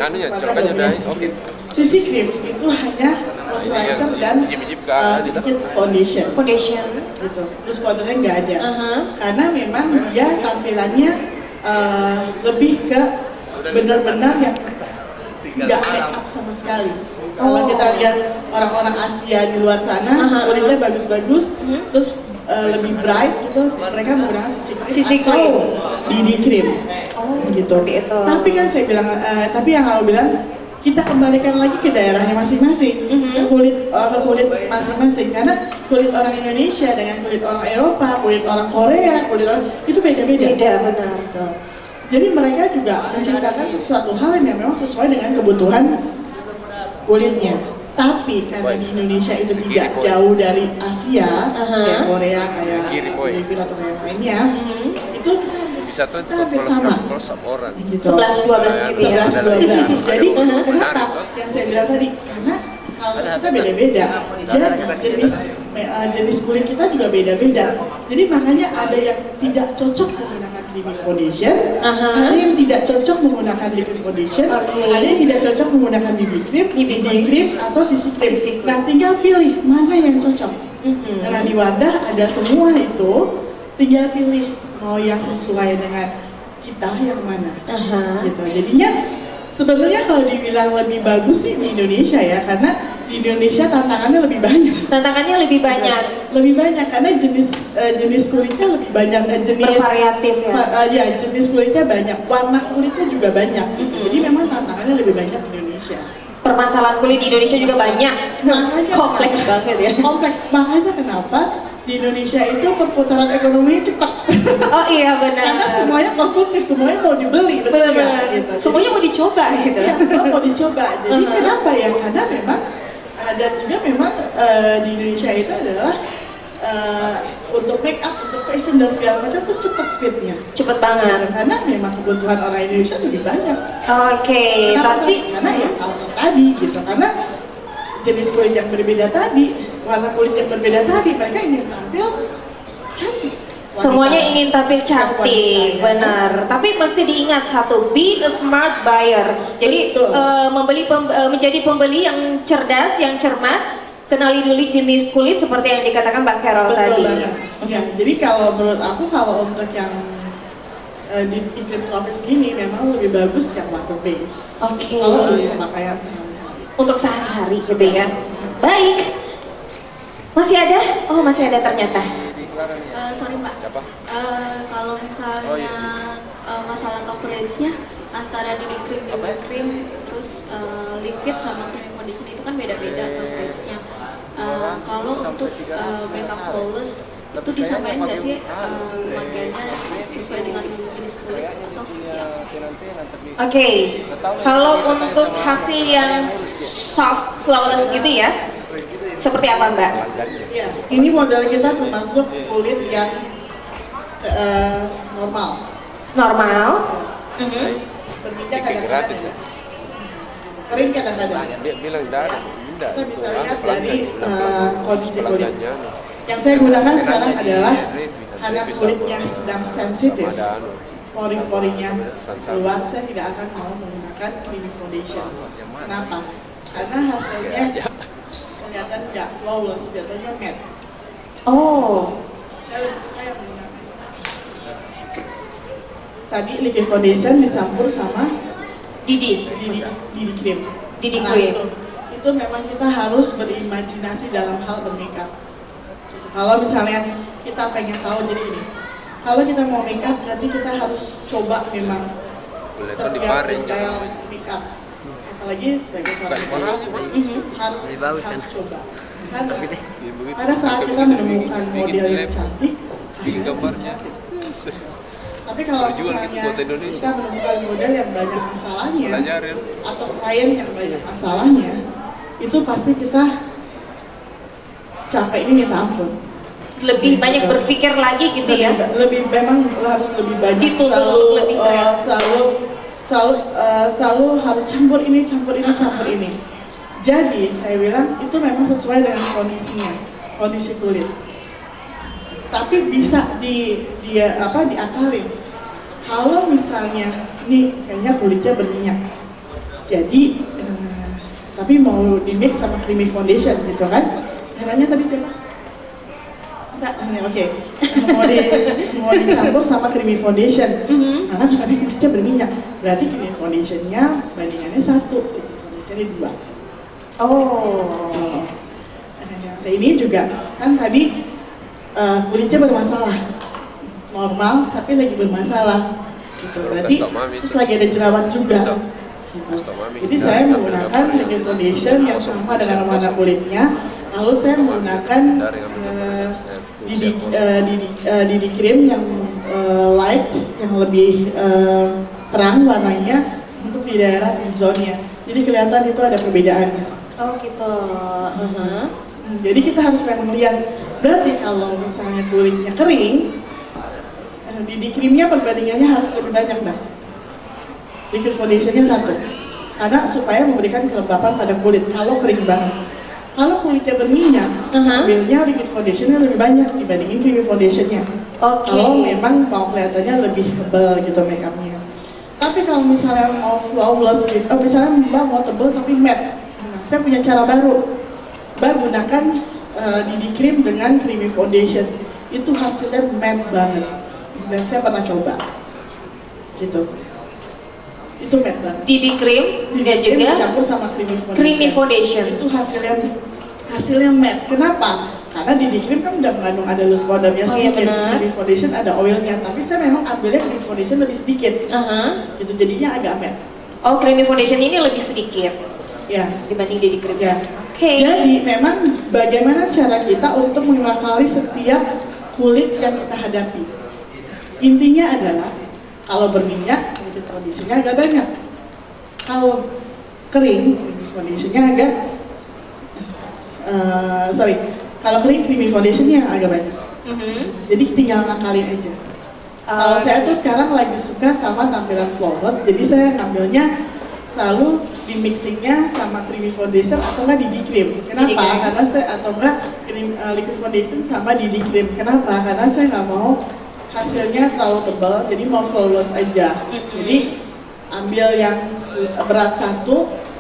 sisi cream itu hanya moisturizer dan sedikit foundation. Gitu. Terus powdernya nggak ada. Karena memang dia tampilannya lebih ke benar-benar yang nggak make up sama sekali. Kalau kita lihat orang-orang Asia di luar sana, kulitnya bagus-bagus, terus lebih bright gitu, mereka menggunakan sisi cream, BB cream, gitu. Tapi kan saya bilang, tapi yang aku bilang, kita kembalikan lagi ke daerahnya masing-masing, ke kulit masing-masing, karena kulit orang Indonesia dengan kulit orang Eropa, kulit orang Korea, kulit orang itu beda-beda. Beda, benar. Gitu. Jadi mereka juga menciptakan sesuatu hal yang memang sesuai dengan kebutuhan kulitnya. Tapi karena di Indonesia itu tidak jauh dari Asia, kayak Korea, kayak Filipina atau yang lainnya, itu bisa tuh hampir sama. Orang. Gitu. 11-12 gitu ya. 11-12. Jadi kenapa? Yang saya bilang tadi, karena kalau kita beda-beda, jadi jenis kulit kita juga beda-beda. Jadi makanya ada yang tidak cocok menggunakan BB foundation, ada yang tidak cocok menggunakan liquid foundation, ada yang tidak cocok menggunakan BB cream atau sisi cream. Nah, tinggal pilih mana yang cocok. Nah, di Wardah ada semua itu, tinggal pilih mau yang sesuai dengan kita yang mana. Gitu. Jadinya sebenarnya kalau dibilang lebih bagus sih di Indonesia ya, karena di Indonesia tantangannya lebih banyak. Lebih banyak karena jenis kulitnya lebih banyak, bervariatif ya. Jenis kulitnya banyak, warna kulitnya juga banyak. Jadi memang tantangannya lebih banyak di Indonesia. Permasalahan kulit di Indonesia juga banyak. Makanya kompleks banget ya. Makanya kenapa di Indonesia itu perputaran ekonominya cepat. Oh iya benar. Karena semuanya konsumtif, semuanya mau dibeli. Benar. Gitu. Semuanya mau dicoba gitu. Iya, semua mau dicoba. Jadi kenapa ya? Karena memang dan juga memang di Indonesia itu adalah untuk make up, untuk fashion dan segala macam itu cepat speednya. Cepet banget. Karena memang kebutuhan orang Indonesia lebih banyak. Oke, tapi karena ya kalau tadi gitu, karena jenis kulit yang berbeda tadi, warna kulit yang berbeda tadi, mereka ingin tampil cantik. Semuanya ingin tampil cantik, benar. Tapi mesti diingat satu, be a smart buyer. Jadi menjadi pembeli yang cerdas, yang cermat. Kenali dulu jenis kulit seperti yang dikatakan Mbak Carol tadi. Banget. Ya, jadi kalau menurut aku kalau untuk yang di iklim tropis gini memang lebih bagus yang water base. Oke. Kalau untuk pemakaian sehari-hari. Untuk sehari-hari gitu ya. Baik. Masih ada? Oh masih ada ternyata. Sorry Mbak, kalau misalnya masalah coveragenya antara BB cream terus liquid sama cream foundation itu kan beda-beda coveragenya. Kalau untuk makeup flawless itu disamain nggak sih pemakaiannya sesuai dengan jenis kulit atau seperti apa? Oke, kalau untuk hasil yang soft flawless gitu ya, seperti apa Mbak? Ya, ini model kita termasuk kulit yang normal. Berminyak kadang-kadang. Kering kadang-kadang. Dia bilang darah. Kita bisa lihat dari kondisi kulit. Yang saya gunakan sekarang adalah karena kulitnya sedang sensitif, pori-porinya keluar, saya tidak akan mau menggunakan BB foundation. Kenapa? Karena hasilnya kelihatan nggak flawless, jatuhnya matte. Oh. Saya lebih suka yang menggunakan tadi liquid foundation dicampur sama Didi cream. Didi cream. Itu memang kita harus berimajinasi dalam hal bermakeup. Kalau misalnya kita pengen tahu, jadi ini, kalau kita mau makeup berarti kita harus coba memang setiap detail makeup apalagi sebagai seorang harus coba. Karena saat kita menemukan model yang cantik, hasilnya pasti cantik. Tapi kalau misalnya kita menemukan model yang banyak masalahnya atau klien yang banyak masalahnya, itu pasti kita capeknya minta ampun. Lebih banyak berpikir lagi gitu ya. Lebih memang harus lebih banyak. Dituntut lebih selalu harus campur ini. Jadi saya bilang itu memang sesuai dengan kondisinya, kondisi kulit. Tapi bisa diakalin. Kalau misalnya ini kayaknya kulitnya berminyak, jadi tapi mau di mix sama creamy foundation gitu kan? Caranya tadi siapa? Oke. Mau dicampur sama creamy foundation. Karena tadi kulitnya berminyak, berarti creamy foundationnya bandingannya 1, foundationnya 2. Oh. Nah ini juga kan tadi kulitnya bermasalah, normal tapi lagi bermasalah. Gitu. Berarti terus lagi ada jerawat juga. Gitu. Jadi saya menggunakan liquid foundation yang sama dengan warna kulitnya. Lalu saya menggunakan DD cream yang light, yang lebih terang warnanya untuk di daerah T-zone-nya. Jadi kelihatan itu ada perbedaannya. Oh gitu. Jadi kita harus memang lihat. Berarti kalau misalnya kulitnya kering, DD creamnya perbandingannya harus lebih banyak, Mbak. Liquid foundationnya 1, karena supaya memberikan kelembapan pada kulit kalau kering banget. Kalau kulitnya berminyak, ambilnya liquid foundationnya lebih banyak dibandingin creamy foundationnya. Kalau memang mau kelihatannya lebih tebal gitu makeupnya. Tapi kalau misalnya mau flawless gitu, misalnya Mbak mau tebal tapi matte, saya punya cara baru. Mbak gunakan DD cream dengan creamy foundation, itu hasilnya matte banget. Dan saya pernah coba, gitu. Itu matte banget. DD cream dan juga dicampur sama creamy foundation. Itu hasilnya matte. Kenapa? Karena DD cream kan udah mengandung ada loose powdernya sedikit. Creamy foundation ada oilnya, tapi saya memang ambilnya creamy foundation lebih sedikit. Gitu jadinya agak matte. Oh, creamy foundation ini lebih sedikit. Ya, dibanding DD cream. Ya. Jadi memang bagaimana cara kita untuk mengakali setiap kulit yang kita hadapi. Intinya adalah kalau berminyak, liquid foundationnya agak banyak. Kalau kering, liquid foundationnya agak kalau kering creamy foundationnya agak banyak. Jadi tinggal ngakalin aja. Kalau saya tuh sekarang lagi suka sama tampilan flawless, jadi saya ngambilnya selalu di mixingnya sama creamy foundation atau enggak DD cream. Kenapa? Karena saya atau enggak liquid foundation sama DD cream. Kenapa? Karena saya nggak mau hasilnya terlalu tebal, jadi mau flawless aja. Jadi ambil yang berat 1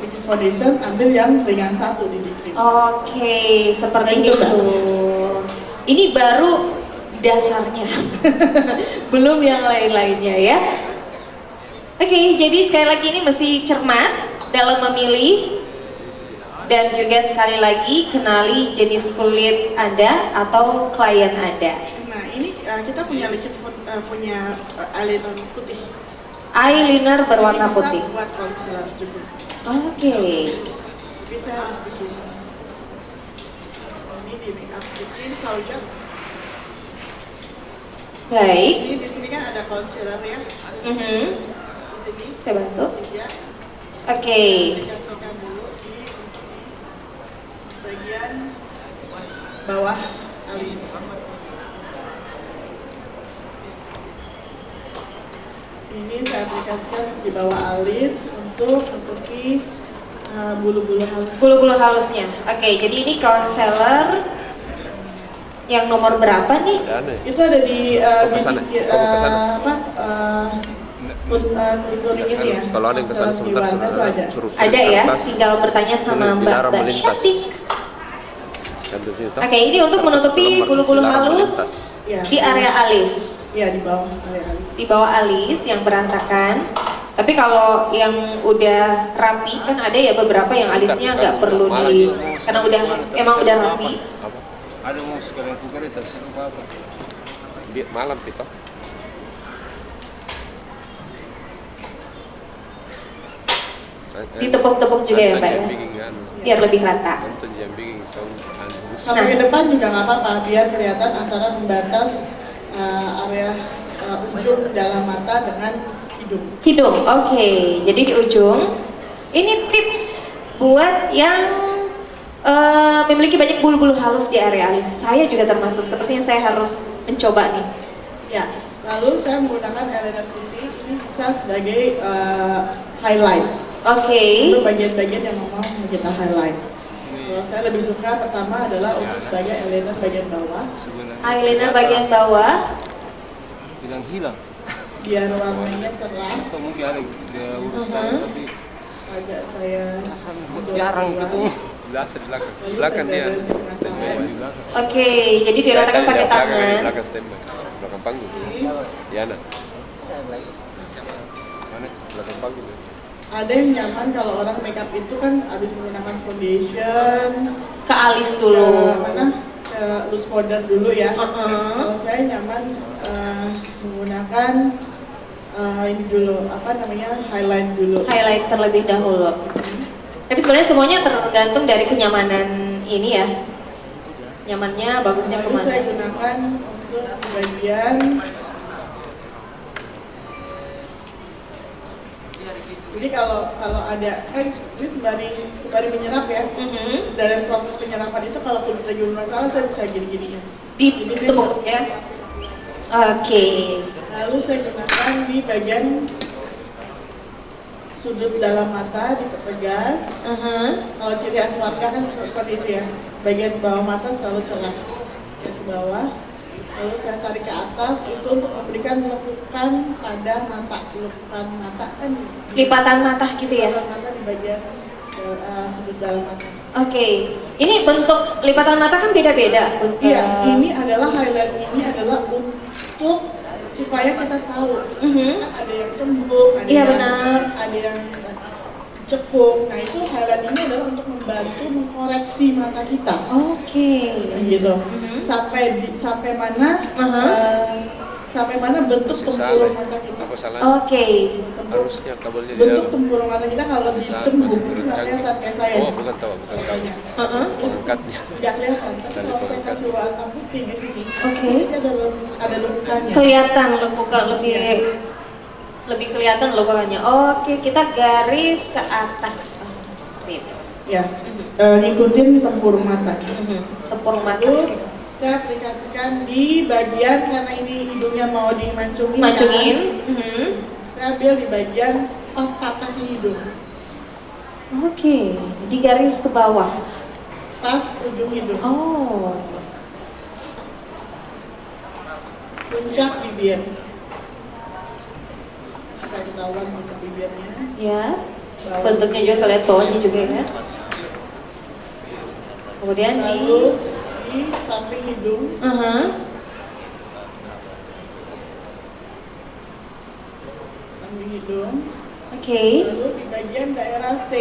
liquid foundation, ambil yang ringan 1 DD cream. Oke, seperti itu. Ini baru dasarnya, belum yang lain-lainnya ya. Oke, jadi sekali lagi ini mesti cermat dalam memilih dan juga sekali lagi kenali jenis kulit Anda atau klien Anda. Nah ini kita punya punya eyeliner putih. Eyeliner berwarna putih. Bisa buat concealer juga. Oke. Tapi saya harus bikin. Ini di make up bikin kalau jam. Baik. Di sini kan ada concealer ya. Saya bantu. Ya. Oke. Kasihkan dulu di bagian bawah alis. Ini saya aplikasikan di bawah alis untuk menutupi bulu-bulu halus. Bulu-bulu halusnya. Oke, jadi ini concealer yang nomor berapa nih? Itu ada di kurikulumnya sih ya. Kalau ada yang kesana sebentar, ada ya, tinggal bertanya sama Mbak Syatik. Oke, ini untuk menutupi bulu-bulu halus di area alis. Iya, di bawah area alis. Di bawah alis yang berantakan. Tapi kalau yang udah rapi kan ada ya beberapa yang alisnya nggak perlu di, karena emang udah rapi. Ada mau sekalian bukan itu apa? Di malam kita. Ditepuk-tepuk juga ya Mbak ya? Biar lebih rata. Sampai ke depan juga nggak apa-apa, biar kelihatan antara pembatas area ujung dalam mata dengan hidung. Hidung, oke. Jadi di ujung. Ini tips buat yang memiliki banyak bulu-bulu halus di area alis. Saya juga termasuk, sepertinya saya harus mencoba nih. Ya, lalu saya menggunakan eyeliner putih, ini bisa sebagai highlight. Oke. Untuk bagian-bagian yang mau kita highlight. Kalau saya lebih suka pertama adalah untuk sebagai eyeliner bagian bawah. Eyeliner bagian bawah. Hilang. Biar warnanya terang. Atau mungkin ada dia urus lagi tapi agak saya jarang ketemu. Belakang dia. Oke, jadi diratakan pakai tangan. Belakang standby. Belakang panggung. Yana. Mana? Belakang panggung. Ada yang nyaman kalau orang makeup itu kan habis menggunakan foundation Ke alis dulu. Ke loose powder dulu ya. Kalau saya nyaman menggunakan ini dulu, apa namanya, highlight dulu. Highlight terlebih dahulu. Tapi sebenarnya semuanya tergantung dari kenyamanan ini ya. Nyamannya, bagusnya Lalu kemana? saya gunakan untuk bagian jadi kalau ada kan ini sembari menyerap ya. Dalam proses penyerapan itu kalau kulit lagi bermasalah saya bisa gini-gininya. Ditepuk ya. Oke. Lalu saya gunakan di bagian sudut dalam mata dipertegas. Kalau ciri khas warga kan seperti itu ya. Bagian bawah mata selalu cerah. Ke bawah. Lalu saya tarik ke atas itu untuk memberikan lekukan pada mata. Lekukan mata kan. Lipatan mata gitu ya. Lipatan mata di bagian sudut dalam mata. Oke. Ini bentuk lipatan mata kan beda-beda. Iya, ini adalah highlight, ini adalah untuk supaya kita tahu. Kan ada yang cembung, ada yang cekung. Nah itu highlight ini adalah untuk membantu mengkoreksi mata kita. Oke. Gitu. Sampai mana bentuk tempurung mata kita. Oke. Harusnya kabelnya di Bentuk dalam. tempurung mata kita kalau dicembung itu nggak kelihatan kayak saya. Oh, bukan tahu. Pengangkatnya. Nggak kelihatan. Tapi kalau saya kasih warna putih di sini, ini ada lekukannya. Kelihatan lekukan lebih kelihatan lekukannya. Oke, kita garis ke atas. Seperti itu. Ya, ngikutin tempurung mata. Tempurung mata. Lalu saya aplikasikan di bagian karena ini hidungnya mau dimancungin. Saya ambil di bagian pas patahnya hidung. Oke, di garis ke bawah. Pas ujung hidung. Oh. Puncak bibir. Supaya ketahuan puncak bibirnya. Ya. Bentuknya juga kelihatan bawahnya juga ya. Kemudian lalu di samping hidung. Samping hidung. Oke. Lalu di bagian daerah C.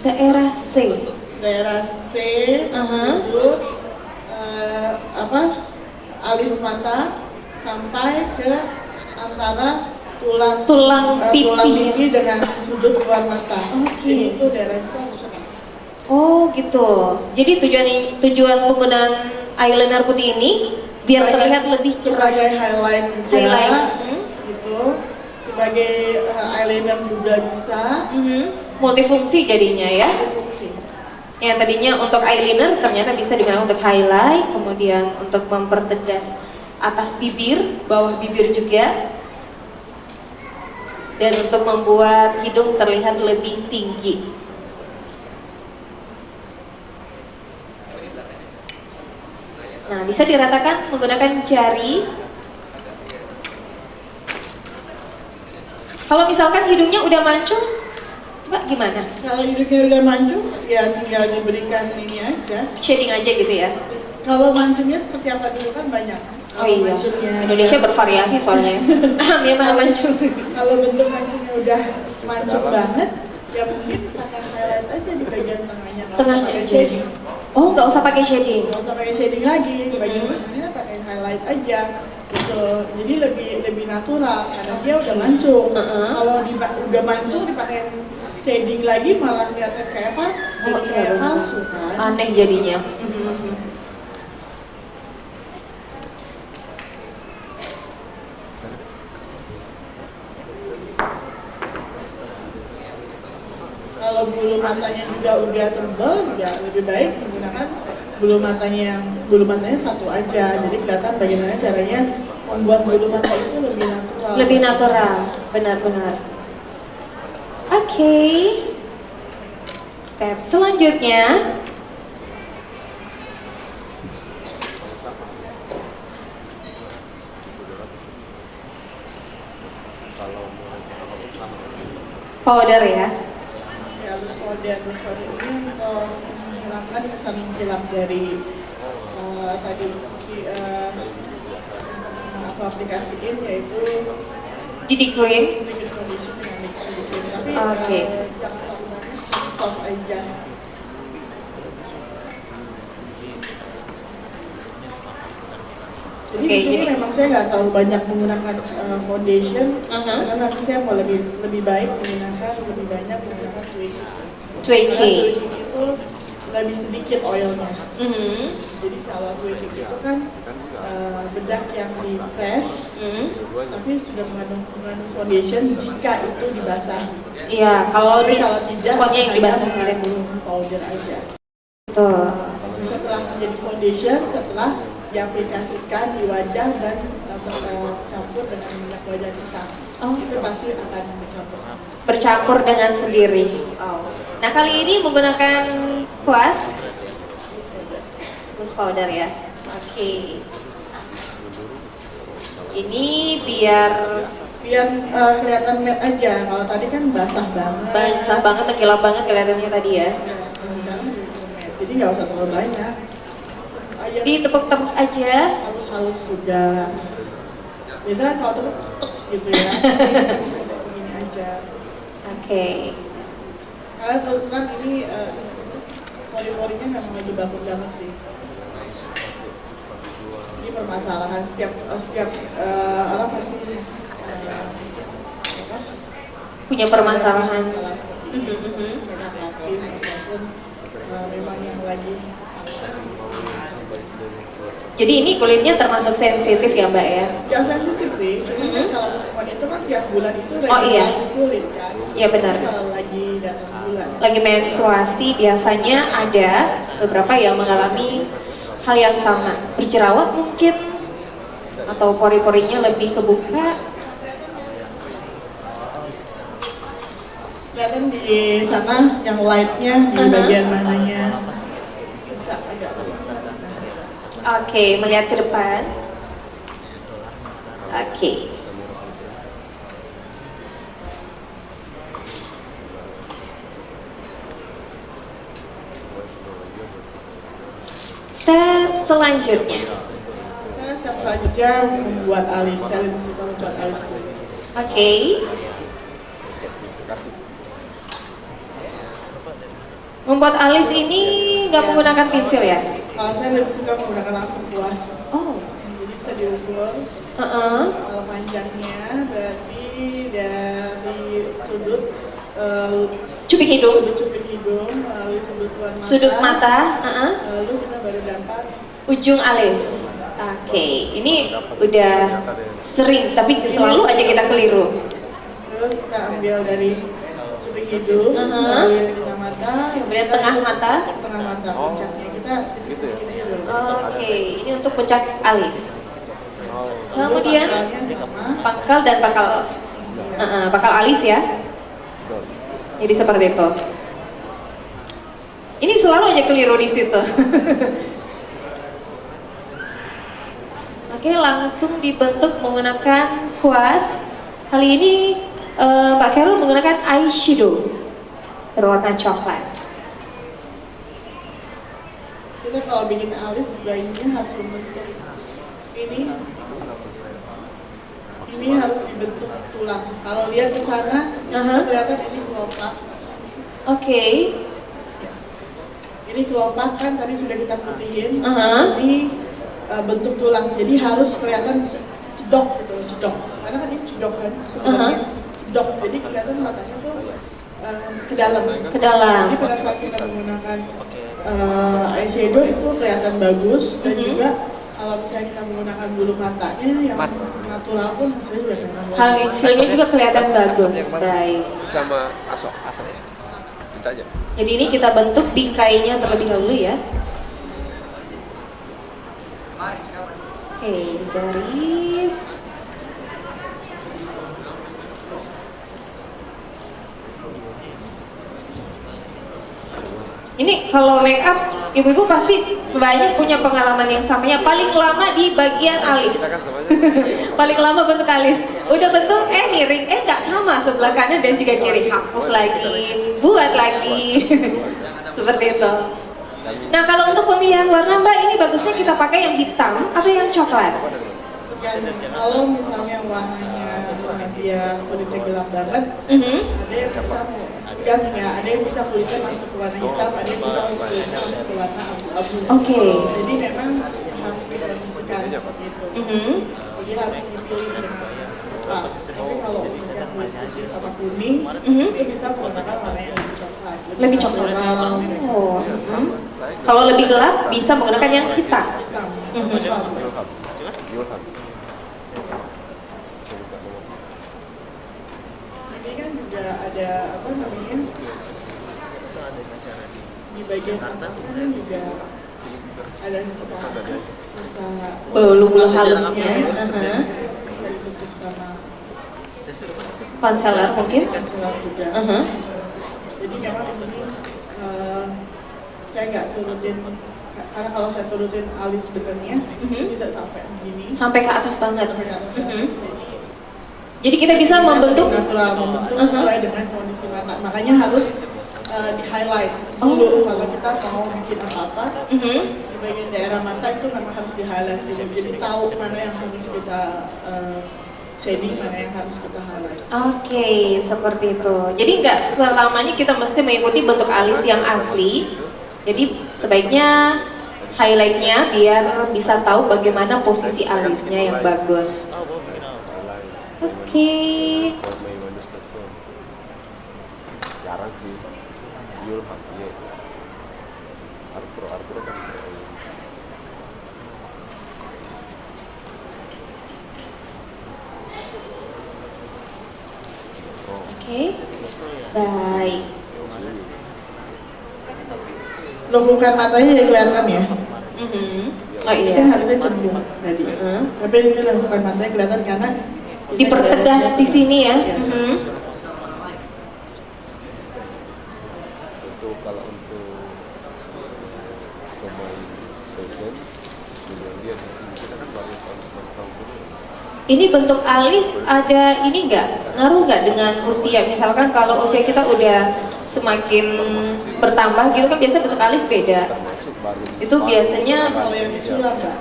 Daerah C. Daerah C. Sudut alis mata sampai ke antara tulang pipi dengan sudut luar mata. Jadi itu daerah itu harus cerah. Oh gitu. Jadi tujuan penggunaan eyeliner putih ini biar terlihat lebih cerah. Sebagai highlight juga. Gitu. Sebagai eyeliner juga bisa. Multifungsi jadinya ya. Yang tadinya untuk eyeliner ternyata bisa digunakan untuk highlight, kemudian untuk mempertegas atas bibir, bawah bibir juga, dan untuk membuat hidung terlihat lebih tinggi. Nah, bisa diratakan menggunakan jari. Kalau misalkan hidungnya udah mancung, Mbak gimana? Kalau hidungnya udah mancung, ya tinggal diberikan ini aja. Shading aja gitu ya? Kalau mancungnya seperti apa dulu kan banyak. Oh iya, Indonesia bervariasi soalnya. Memang mancung. Kalau bentuk mancungnya udah mancung banget, ya mungkin akan highlight aja di bagian tengahnya. Tengah pakai shading. Oh, nggak usah pakai shading. Nggak usah pakai shading lagi, di bagian tengahnya pakai highlight aja. gitu. Jadi lebih natural karena dia udah mancung. Kalau udah mancung dipakai shading lagi malah kelihatan kayak apa? Jadi kayak palsu kan? Aneh jadinya. Kalau bulu matanya juga udah tebal, ya lebih baik menggunakan bulu matanya satu aja. Jadi kelihatan bagaimana caranya membuat bulu mata itu lebih natural. Lebih natural, benar-benar. Oke. Step selanjutnya. Powder ya. Ya, halus powder ini untuk menghilangkan kesan mengkilap dari tadi yang aku aplikasiin, yaitu DD cream. liquid foundation dengan liquid cream. Tapi Oke. jangan terlalu banyak, soft aja. Jadi Oke, di sini jadi- memang saya nggak terlalu banyak menggunakan foundation, karena nanti saya mau lebih banyak menggunakan tweaking. Karena Tweaking. tweaking itu lebih sedikit oilnya. Jadi kalau tweaking itu kan bedak yang di press, tapi sudah mengandung foundation jika itu dibasahi. Iya, kalau Tapi di kalau tidak, semuanya yang hanya dibasah mengandung powder aja. Betul. Setelah menjadi foundation, setelah diaplikasikan di wajah dan bercampur dengan minyak wajah kita, itu pasti akan Bercampur dengan sendiri. Nah, kali ini menggunakan kuas loose powder ya. Oke. Ini biar kelihatan matte aja. Kalau tadi kan basah banget. basah banget, mengkilap banget kelihatannya tadi ya. Ya, kalau sekarang jadi matte. Jadi nggak usah terlalu banyak. Aja Ditepuk-tepuk aja. halus-halus juga. Biasanya kalau tepuk gitu ya. Begini aja. Oke. Karena terus terang ini pori-porinya memang lagi bagus banget sih. Ini permasalahan setiap orang pasti Punya permasalahan. Ataupun memang yang lagi. Jadi ini kulitnya termasuk sensitif ya, Mbak ya? Ya sensitif sih. Cuma kalau perempuan itu kan tiap bulan itu Oh, iya. regulasi kulit kan. Iya, benar. Tapi kalau lagi datang bulan. Lagi menstruasi biasanya ada beberapa yang mengalami hal yang sama, berjerawat mungkin atau pori-porinya lebih kebuka. Kelihatan di sana yang lightnya di bagian mananya bisa agak Oke, melihat ke depan. Oke. Step selanjutnya. Saya step selanjutnya membuat alis. Saya lebih suka membuat alis dulu. Oke. Membuat alis ini nggak menggunakan pensil ya? Kalau saya lebih suka menggunakan langsung kuas. Oh. Jadi bisa diukur. Kalau panjangnya berarti dari sudut Cuping hidung. cuping hidung melalui sudut Sudut mata. Lalu kita baru dapat Ujung alis. Oke, ini udah sering, tapi selalu aja kita keliru. terus kita ambil dari cuping hidung melalui tengah mata, Kemudian tengah mata. tengah mata puncaknya kita titik dulu. Oke, ini untuk puncak alis. Lalu Kemudian pangkalnya sama. pangkal dan pangkal alis ya. Jadi seperti itu. Ini selalu aja keliru di situ. Oke, langsung dibentuk menggunakan kuas. Kali ini Mbak Carol menggunakan eyeshadow berwarna coklat. Kita kalau bikin alis juga ininya harus membentuk ini harus dibentuk tulang. Kalau lihat ke sana, kelihatan ini kelopak. Oke. Ini kelopak kan tadi sudah kita putihin. Ini bentuk tulang. Jadi harus kelihatan cedok gitu, cedok. Karena kan ini cedok kan, sebenarnya cedok. Jadi kelihatan matanya tuh ke dalam. Ke dalam. Jadi pada saat kita menggunakan eyeshadow itu kelihatan bagus dan juga kalau misalnya kita menggunakan bulu matanya yang natural pun hasilnya juga kelihatan bagus. Hasilnya juga kelihatan bagus. Baik. Sama asok ya. Kita aja. Jadi ini kita bentuk bingkainya terlebih dahulu ya. Oke, garis. Ini kalau make up, ibu-ibu pasti banyak punya pengalaman yang samanya. Paling lama di bagian alis. Paling lama bentuk alis. Udah bentuk, miring, nggak sama sebelah kanan dan juga kiri. Hapus lagi, buat lagi. Seperti itu. Nah kalau untuk pemilihan warna Mbak, ini bagusnya kita pakai yang hitam atau yang coklat? Kalau misalnya warnanya dia kulitnya gelap banget, ada yang bisa ada yang bisa kulitnya masuk ke warna hitam, ada yang bisa kulitnya masuk ke warna abu-abu. Oke. Jadi memang harus dikondisikan seperti itu. Jadi harus dipilih dengan tepat. Tapi kalau misalnya kulit putih sama kuning, itu bisa menggunakan warna yang lebih coklat. Lebih coklat. Oh. Kalau lebih gelap bisa menggunakan yang hitam. Hitam. Ini kan juga ada apa namanya? Di bagian atas kan juga ada sisa bulu-bulu halusnya. Bisa ditutup sama Concealer mungkin. concealer juga. Jadi memang ini saya nggak turutin, karena kalau saya turutin alis benarnya bisa sampai begini. Sampai ke atas banget. Sampai ke atas. Jadi kita bisa membentuk natural, membentuk sesuai dengan kondisi mata. Makanya harus di highlight dulu kalau kita mau bikin apa-apa. Di bagian daerah mata itu memang harus di highlight dulu. Jadi tahu mana yang harus kita shading, mana yang harus kita highlight. Oke, seperti itu. Jadi nggak selamanya kita mesti mengikuti bentuk alis yang asli. Jadi sebaiknya highlightnya biar bisa tahu bagaimana posisi alisnya yang bagus. Oke. Jarang sih. Julham, iya. Arturo kan. Oke. Baik. Lengkungan matanya jadi kelihatan ya. Oh Ini iya. kan harusnya cembung tadi. Tapi ini lengkungan matanya kelihatan karena Dipertegas di sini ya. Itu kalau untuk pemain fashion, dia kita kan baru tahun dulu. Ini bentuk alis ada ini nggak? Ngaruh nggak dengan usia? Misalkan kalau usia kita udah semakin bertambah gitu kan biasa bentuk alis beda. Itu biasanya kalau yang disulam Mbak.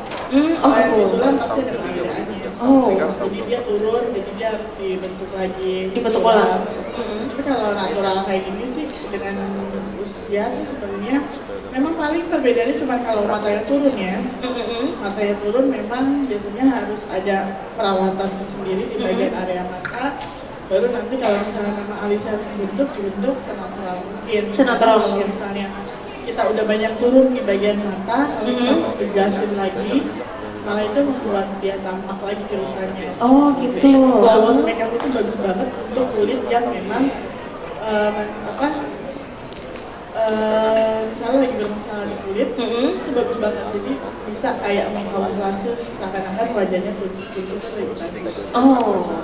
Oh Kalau yang gitu. disulam pasti ada perbedaannya. Oh. Jadi dia turun, jadi dia harus dibentuk lagi. Dibentuk disulam. ulang. Tapi kalau natural kayak gini sih dengan usia tuh sebenarnya memang paling perbedaannya cuma kalau mata yang turun ya. Mata yang turun memang biasanya harus ada perawatan tersendiri di bagian area mata. Baru nanti kalau misalnya memang alisnya harus dibentuk senatural mungkin. Senatural Kalau mungkin. misalnya kita udah banyak turun di bagian mata, kalau kita mau tegasin lagi, malah itu membuat dia tampak lagi kerutannya. Oh gitu. Flawless makeup itu bagus banget untuk kulit yang memang misalnya lagi bermasalah di kulit, itu bagus banget. Jadi bisa kayak mengkamuflase seakan-akan wajahnya kulit lebih bagus. Oh.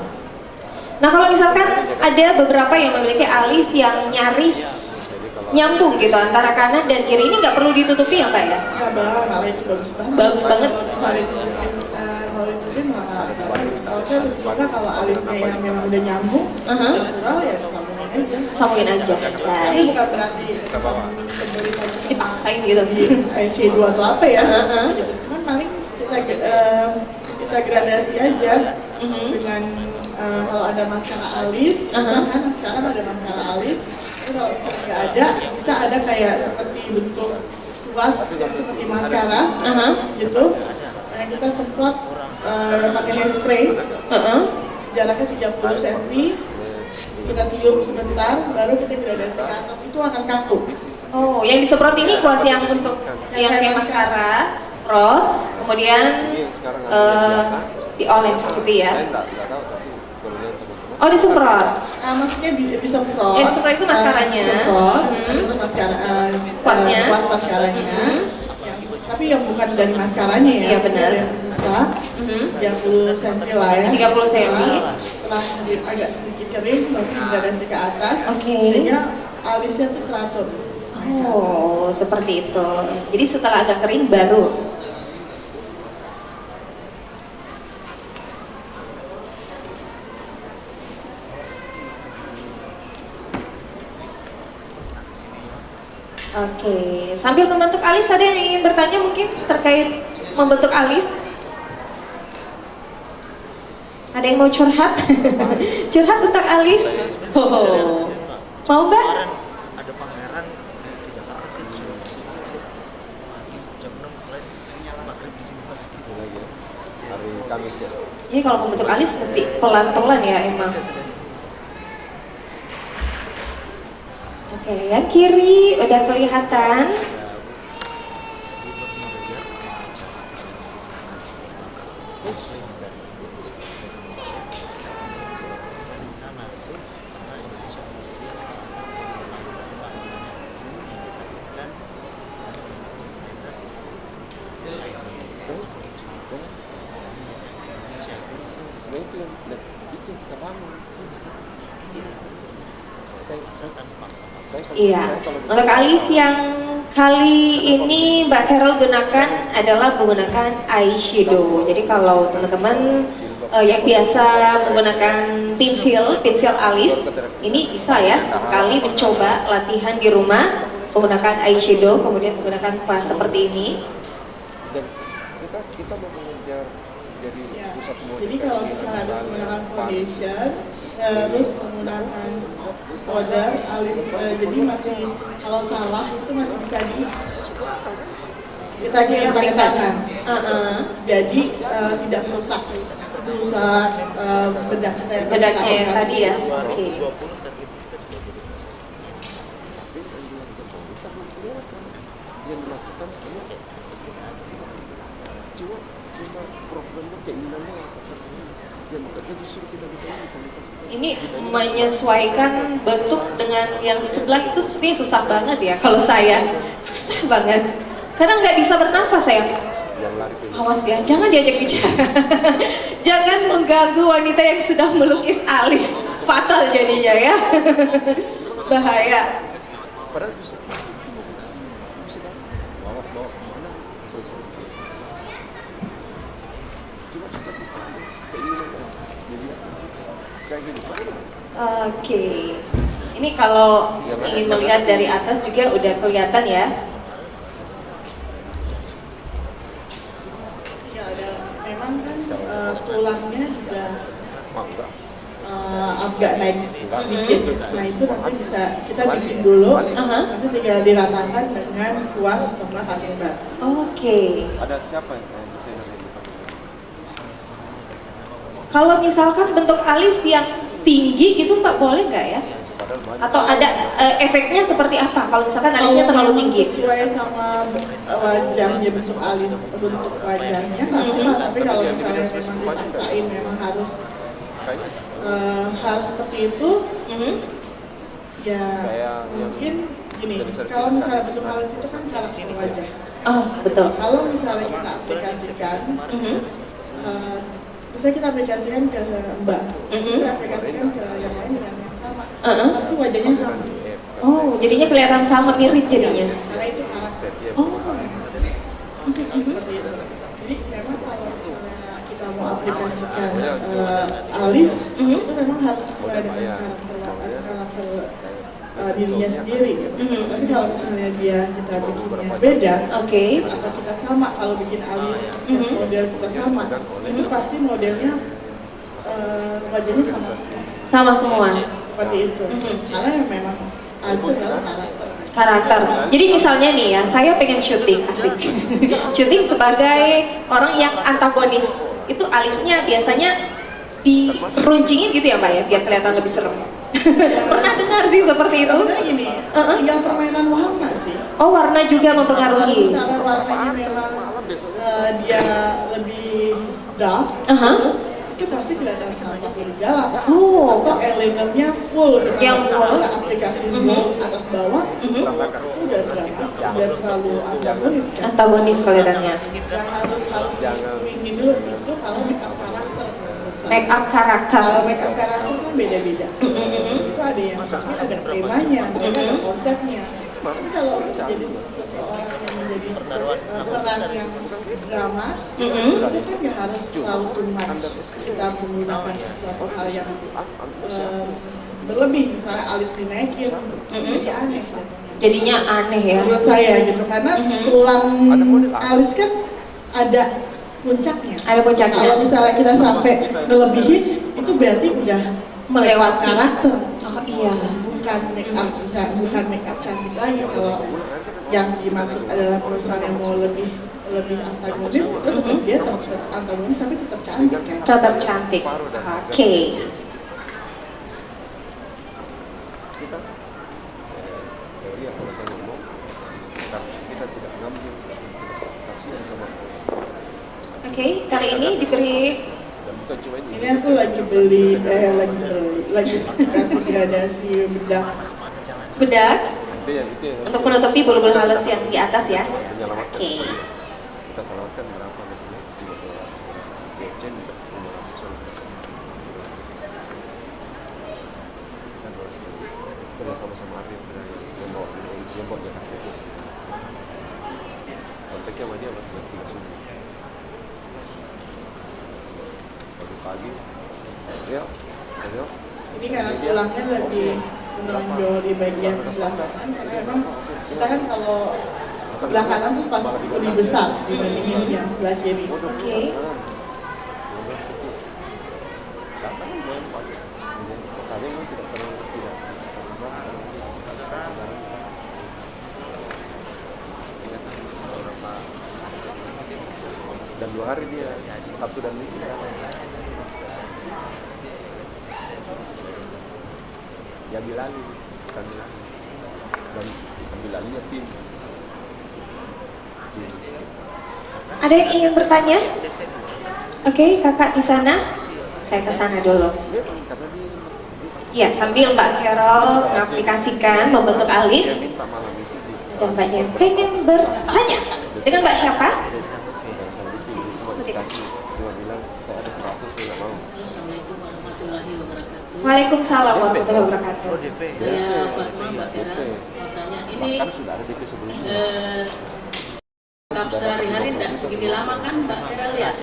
Nah kalau misalkan ada beberapa yang memiliki alis yang nyaris nyambung gitu antara kanan dan kiri, ini nggak perlu ditutupi ya Mbak ya? Nggak bang, malah itu bagus banget. Bagus banget. Kalau misalnya ditutupin malah agak bagus. Kalau saya lebih suka kalau alisnya yang memang udah nyambung, natural ya sambungin aja. Sambungin aja. Ini bukan berarti Dipaksain gitu. eyeshadow atau apa ya, gitu. Cuman paling kita gradasi aja dengan kalau ada maskara alis, misalkan sekarang ada maskara alis, tapi kalau misalnya nggak ada, bisa ada kayak seperti bentuk kuas seperti maskara, gitu. Yang kita semprot pakai hairspray, jaraknya 30 cm, kita tiup sebentar, baru kita gradasi ke atas, itu akan kaku. Oh, yang disemprot ini kuas yang untuk yang kayak maskara, rod, kemudian dioles gitu ya. Oh, disemprot. Maksudnya disemprot. Yang disemprot itu maskaranya. Disemprot, terus maskara, Kuasnya. kuas maskaranya. Tapi yang bukan dari maskaranya ya. Iya, benar. Yang bisa, 30 cm lah ya. 30 cm. Setelah agak sedikit kering, baru gradasi ke atas. Oke. Sehingga alisnya tuh teratur. Oh, seperti itu. Jadi setelah agak kering baru. Oke, sambil membentuk alis, ada yang ingin bertanya mungkin terkait membentuk alis? Ada yang mau curhat? Curhat tentang alis? Oh, mau Mbak? Ada pangeran saya di Jakarta sih jam 6 mulai maghrib di sini Hari Kamis ya. Ini kalau membentuk alis mesti pelan-pelan ya emang. Oke, yang kiri udah kelihatan. Iya, untuk alis yang kali ini Mbak Carol gunakan adalah menggunakan eyeshadow. Jadi kalau teman-teman yang biasa menggunakan pensil alis, ini bisa ya sekali mencoba latihan di rumah menggunakan eyeshadow, kemudian menggunakan kuas seperti ini. Dan kita mau mengejar jadi pusat mode. Jadi kalau misalnya ada menggunakan foundation, terus menggunakan powder, alis, jadi masih kalau salah itu masih bisa kita kirim pakai tangan. Jadi tidak merusak bedaknya yang tadi ya. Oke. Ini menyesuaikan bentuk dengan yang sebelah itu sepertinya susah banget ya. Kalau saya susah banget, kadang nggak bisa bernafas saya. Awas ya, jangan diajak bicara. Jangan mengganggu wanita yang sedang melukis alis, fatal jadinya ya. Bahaya. Oke, ini kalau ingin melihat dari atas juga udah kelihatan ya. Ya ada, memang kan tulangnya juga agak naik sedikit. Nah itu nanti bisa kita bikin dulu, nanti tinggal diratakan dengan kuas atau cutting bar. Oke. Ada siapa yang desainer ini? Kalau misalkan bentuk alis yang tinggi gitu Mbak, boleh nggak ya? Atau ada efeknya seperti apa kalau misalkan alisnya terlalu tinggi? Sesuai sama wajahnya, bentuk alis, bentuk wajahnya nggak salah. Tapi kalau misalnya memang dipaksain memang harus seperti itu, ya mungkin gini. Kalau misalnya bentuk alis itu kan karakter wajah. Oh betul. Kalau misalnya kita aplikasikan, bisa kita aplikasikan ke Mbak, bisa aplikasikan ke yang lain dengan yang sama, pasti wajahnya sama. Oh, jadinya kelihatan sama, mirip jadinya. Karena itu karakter. Oh. Seperti itu. Jadi memang kalau misalnya kita mau aplikasikan alis, itu memang harus sesuai dengan karakter dirinya sendiri. Tapi kalau misalnya kita bikinnya beda, atau kita sama, kalau bikin alis model kita sama, itu pasti modelnya wajahnya sama. Sama semua. Seperti itu. Karena memang alis adalah karakter. Karakter. Jadi misalnya nih ya, saya pengen syuting, asik. Syuting sebagai orang yang antagonis. Itu alisnya biasanya diruncingin gitu ya Mbak ya, biar kelihatan lebih serem. Pernah dengar sih seperti itu? Sebenarnya gini, tinggal permainan warna sih. Oh, warna juga mempengaruhi. Kalau misalnya warnanya memang dia lebih dark, itu pasti kelihatan sangat lebih galak. Atau eyelinernya full dengan warna aplikasi gold atas bawah, itu udah terlalu antagonis kan? Antagonis kelihatannya. Yang harus ingin dulu itu kalau make up karakter. Make up karakter. Kalau make up karakter kan beda-beda. Itu ada yang ada temanya, ada konsepnya. Tapi kalau untuk jadi seseorang yang menjadi peran yang drama, itu kan nggak harus terlalu too much. Kita menggunakan sesuatu hal yang berlebih, misalnya alis dinaikin, jadi aneh. Jadinya aneh ya. Menurut saya gitu, karena tulang alis kan ada puncaknya. Ada puncaknya. Kalau misalnya kita sampai melebihin, itu berarti udah Melewati karakter. Oh iya. Bukan make up, bukan make up cantik lagi. Kalau yang dimaksud adalah misalnya mau lebih antagonis, itu tetap dia tetap antagonis tapi tetap cantik kan? Tetap cantik. Oke. Oke, kali ini diberi. Ini aku lagi kasih gradasi bedak. Bedak untuk menutupi bulu-bulu halus yang di atas ya. Oke. Ini karena tulangnya lebih menonjol di bagian sebelah kanan, karena memang kita kan kalau sebelah kanan tuh pasti lebih besar dibandingin yang sebelah kiri. Oke. Dan 2 hari dia, Sabtu dan Minggu. Ya Bilali, bukan Bilali. Dan Bilalinya tim. Ada yang ingin bertanya? Oke, kakak di sana. Saya ke sana dulu. Ya, sambil Mbak Carol mengaplikasikan membentuk alis. Dan Mbaknya pengen bertanya dengan Mbak siapa? Seperti itu. Assalamualaikum warahmatullahi wabarakatuh. Waalaikumsalam warahmatullahi wabarakatuh. Saya Fatma, Mbak Kera mau tanya ini makeup sehari-hari tidak segini lama kan Mbak Kera lihat?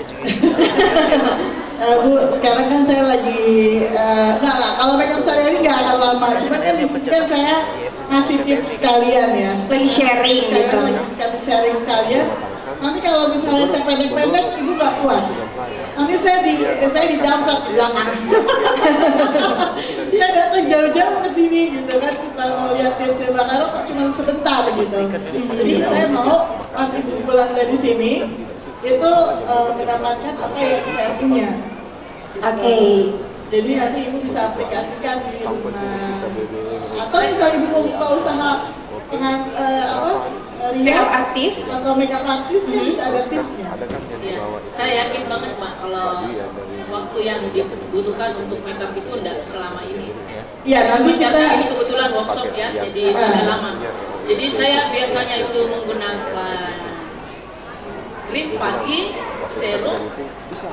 Bu, sekarang kan saya lagi nggak kalau makeup sehari-hari nggak akan lama, cuman kan di sini kan saya ngasih tips sekalian ya. Lagi sharing gitu. Sekarang lagi kasih sharing sekalian. Nanti kalau misalnya saya pendek-pendek, ibu nggak puas. Nanti saya didamprat di belakang. Saya datang jauh-jauh ke sini gitu kan, kita mau lihat tipsnya Mbak Karo kok cuma sebentar gitu. Jadi saya mau masih pulang dari sini itu mendapatkan apa yang saya punya. Oke. Jadi nanti ibu bisa aplikasikan di rumah. Atau misalnya ibu mau buka usaha dengan Makeup artis atau makeup artis kan bisa ada tipsnya. Ya, saya yakin banget Mbak kalau waktu yang dibutuhkan untuk makeup itu tidak selama ini. Iya, nanti kita ini kebetulan workshop ya, jadi agak lama. Jadi saya biasanya itu menggunakan krim pagi, serum,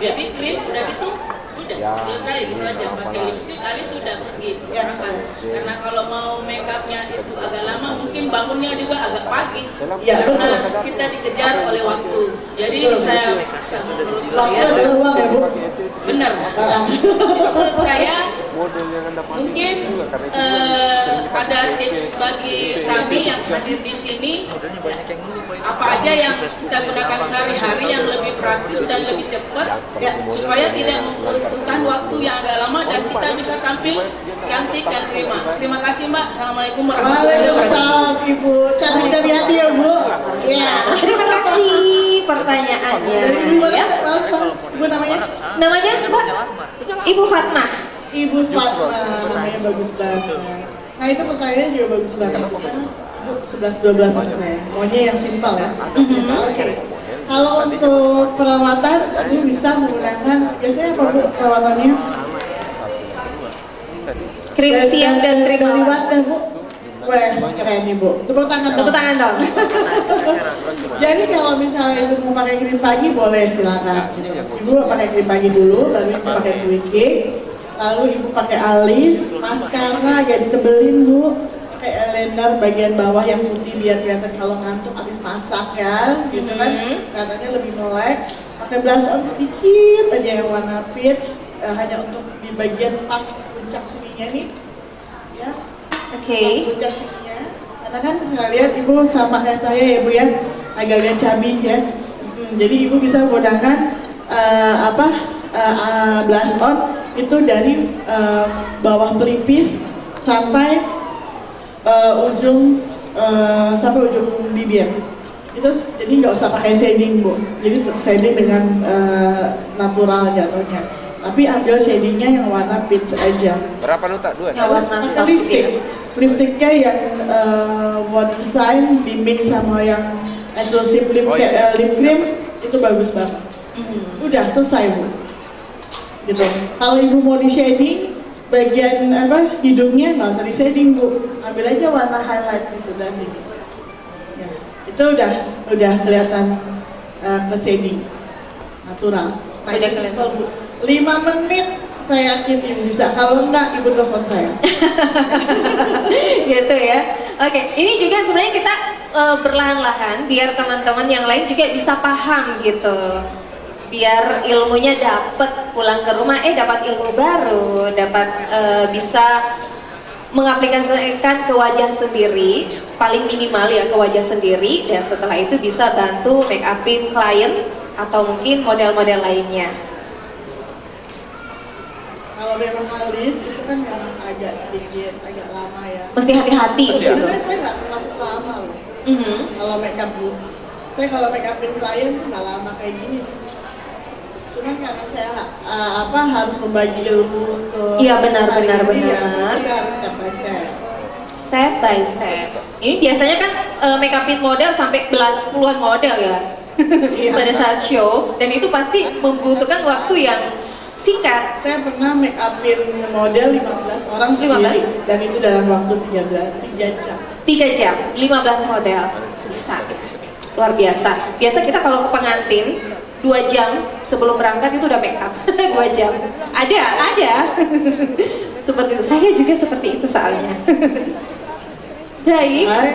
baby cream, udah gitu udah selesai gitu aja, pakai lipstick, alis sudah pergi berangkat. Karena kalau mau makeupnya itu agak lama, mungkin bangunnya juga agak pagi karena kita dikejar oleh waktu. Jadi saya menurut saya benar, menurut saya mungkin ada tips bagi kami yang hadir di sini, apa aja yang kita gunakan sehari-hari yang lebih praktis dan lebih cepat, supaya tidak membutuhkan waktu yang agak lama dan kita bisa tampil cantik dan prima. Terima kasih Mbak. Assalamualaikum warahmatullahi wabarakatuh. Waalaikumsalam Ibu. Cantik dari hati ya Bu. Ya, terima kasih pertanyaannya. Dari Ibu mana? Ya. Ibu namanya? Namanya Mbak? Ibu Fatmah. Ibu Fatma, namanya bagus banget. Nah itu pertanyaannya juga bagus banget. 11-12 sama saya. Maunya yang simpel ya. Oke. Kalau untuk perawatan, Ibu bisa menggunakan, biasanya apa Bu perawatannya? Krim siang dan krim dari malam. Wardah Bu. Wes, keren nih Bu. Tepuk tangan dong. Tepuk tangan dong. Jadi kalau misalnya Ibu mau pakai krim pagi boleh silakan. Ibu pakai krim pagi dulu, baru Ibu pakai twiking, lalu Ibu pakai alis, maskara agak ditebelin Bu, pakai eyeliner bagian bawah yang putih biar kelihatan kalau ngantuk habis masak ya, gitu kan, kelihatannya lebih melek. Pakai blush on sedikit aja yang warna peach, hanya untuk di bagian pas puncak sininya nih, ya. Oke. Puncak sininya, karena kan nggak lihat Ibu sama kayak saya ya Bu ya, agak lihat cabi ya. Jadi Ibu bisa menggunakan blush on itu dari bawah pelipis sampai ujung bibir. Itu jadi nggak usah pakai shading Bu. Jadi shading dengan natural jatuhnya. Tapi ambil shadingnya yang warna peach aja. Berapa nuta? 2? Yang warna Pakai soft lipstick. gitu. Lipsticknya yang water sign di mix sama yang exclusive lip cream itu bagus banget. Udah selesai Bu. Gitu. Kalau Ibu mau di shading bagian hidungnya nggak usah di shading Bu. Ambil aja warna highlight di sebelah sini. Ya, itu udah kelihatan ke shading natural. Nah, Udah itu kelihatan. simple Bu. 5 menit saya yakin Ibu bisa. Kalau enggak Ibu telepon saya. Gitu ya. Oke, ini juga sebenarnya kita berlahan-lahan biar teman-teman yang lain juga bisa paham gitu. Biar ilmunya dapat pulang ke rumah, dapat ilmu baru, dapat bisa mengaplikasikan ke wajah sendiri, paling minimal ya ke wajah sendiri, dan setelah itu bisa bantu make upin klien atau mungkin model-model lainnya. Kalau memang alis itu kan memang agak lama ya. Mesti hati-hati di situ. Sebenarnya saya nggak terlalu lama loh. Kalau make up Bu, saya kalau make upin klien tuh nggak lama kayak gini. Cuman karena saya harus membagi ilmu ke Iya benar. saya harus step by step. Step by step. Ini biasanya kan make upin model sampai puluhan model ya. Pada saat show, dan itu pasti membutuhkan waktu yang singkat. Saya pernah make upin model 15 orang sendiri, dan itu dalam waktu 3 jam. 3 jam, 15 model bisa. Luar biasa. Biasa kita kalau ke pengantin 2 jam sebelum berangkat itu udah make up. 2 jam. Ada. Seperti itu. Saya juga seperti itu soalnya. Baik. Saya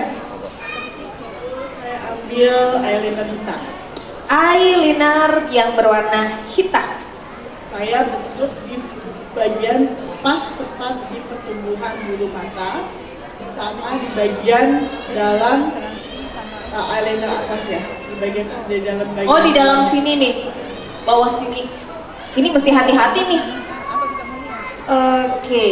ambil eyeliner hitam. Eyeliner yang berwarna hitam. Saya bentuk di bagian pas tepat di pertumbuhan bulu mata, sama di bagian dalam eyeliner atas ya, di dalam bagian. Oh, di dalam sini nih, bawah sini. Ini mesti hati-hati nih. Oke.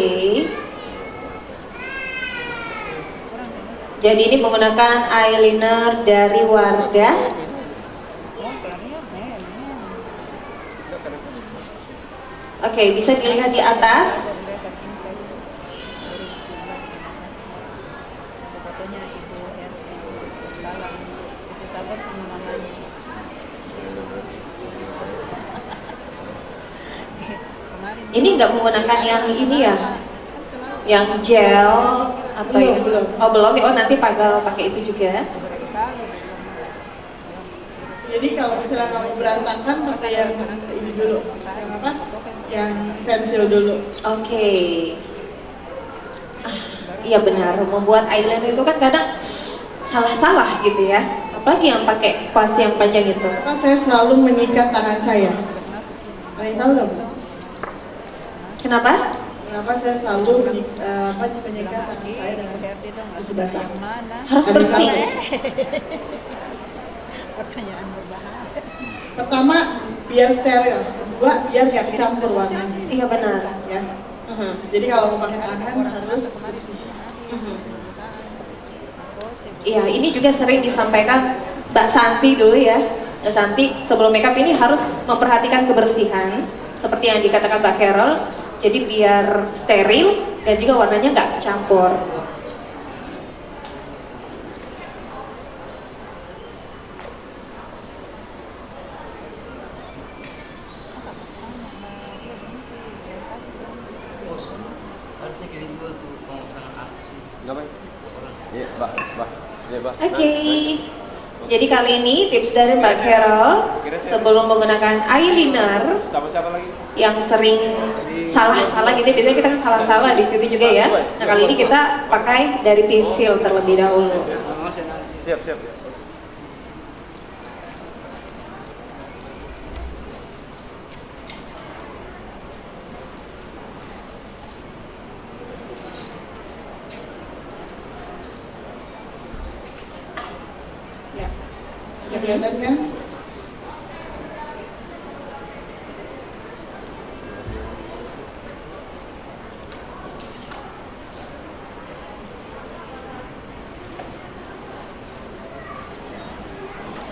Jadi ini menggunakan eyeliner dari Wardah. Oke, bisa dilihat di atas. Ini nggak menggunakan yang ini ya, yang gel atau yang belum. Oh nanti pakai itu juga. Jadi kalau misalnya kamu berantakan pakai yang ini dulu, yang apa? Yang pensil dulu. Oke. Iya benar, membuat eyeliner itu kan kadang salah-salah gitu ya. Apalagi yang pakai kuas yang panjang itu. Kenapa saya selalu mengikat tangan saya? Kalian tahu nggak Bu? Kenapa? kenapa saya selalu menyekat tangan saya dengan tisu basah. Harus bersih. Pertanyaan berbahaya. Pertama, biar steril. Kedua, biar nggak campur warnanya. Iya benar. Ya. Jadi kalau mau pakai tangan harus bersih. Iya, ini juga sering disampaikan Mbak Santi dulu ya. Mbak Santi sebelum makeup ini harus memperhatikan kebersihan seperti yang dikatakan Mbak Carol. Jadi biar steril dan juga warnanya nggak campur. Oke. Jadi kali ini tips dari Mbak Carol sebelum menggunakan eyeliner yang sering salah-salah gitu, biasanya kita kan salah-salah di situ juga ya. Nah kali ini kita pakai dari pensil terlebih dahulu. Siap. Udah kelihatan kan?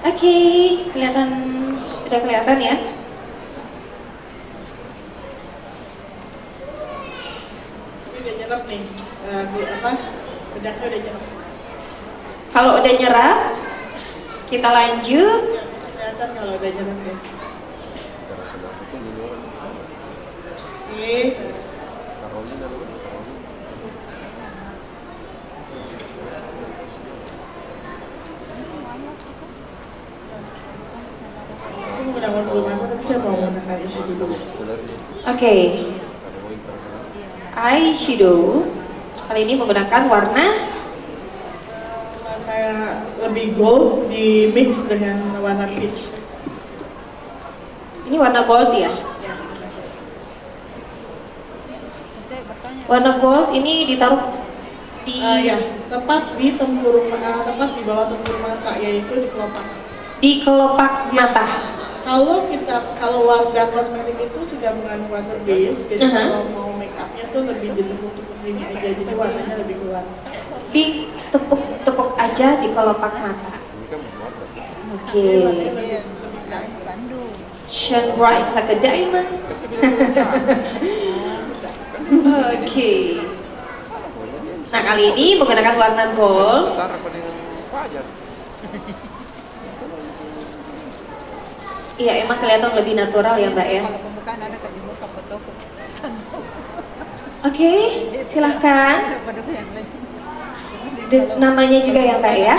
Oke, kelihatan, udah kelihatan ya. Ini udah nyerap nih, bedaknya udah nyerap. Kalau udah nyerah, kita lanjut. Kelihatan kalau udah nyerap ya. Oke. Aku menggunakan bulu mata, tapi saya mau menggunakan eyeshadow dulu. Oke. Eyeshadow kali ini menggunakan warna lebih gold di mix dengan warna peach. ini warna gold ya. Warna gold ini ditaruh di Ya, tepat di tepat di bawah tempurung mata, yaitu di kelopak. Di kelopak mata. Kalau Wardah kosmetik itu sudah mengandung water base, jadi kalau mau make upnya tuh lebih ditepuk-tepuk ini aja, jadi warnanya lebih kuat. Ditepuk-tepuk aja di kelopak mata. Oke. Shine bright like a diamond. Oke. Nah kali ini menggunakan warna gold. Iya emang kelihatan lebih natural ya Mbak ya. Oke, silahkan. Namanya juga ya Mbak ya.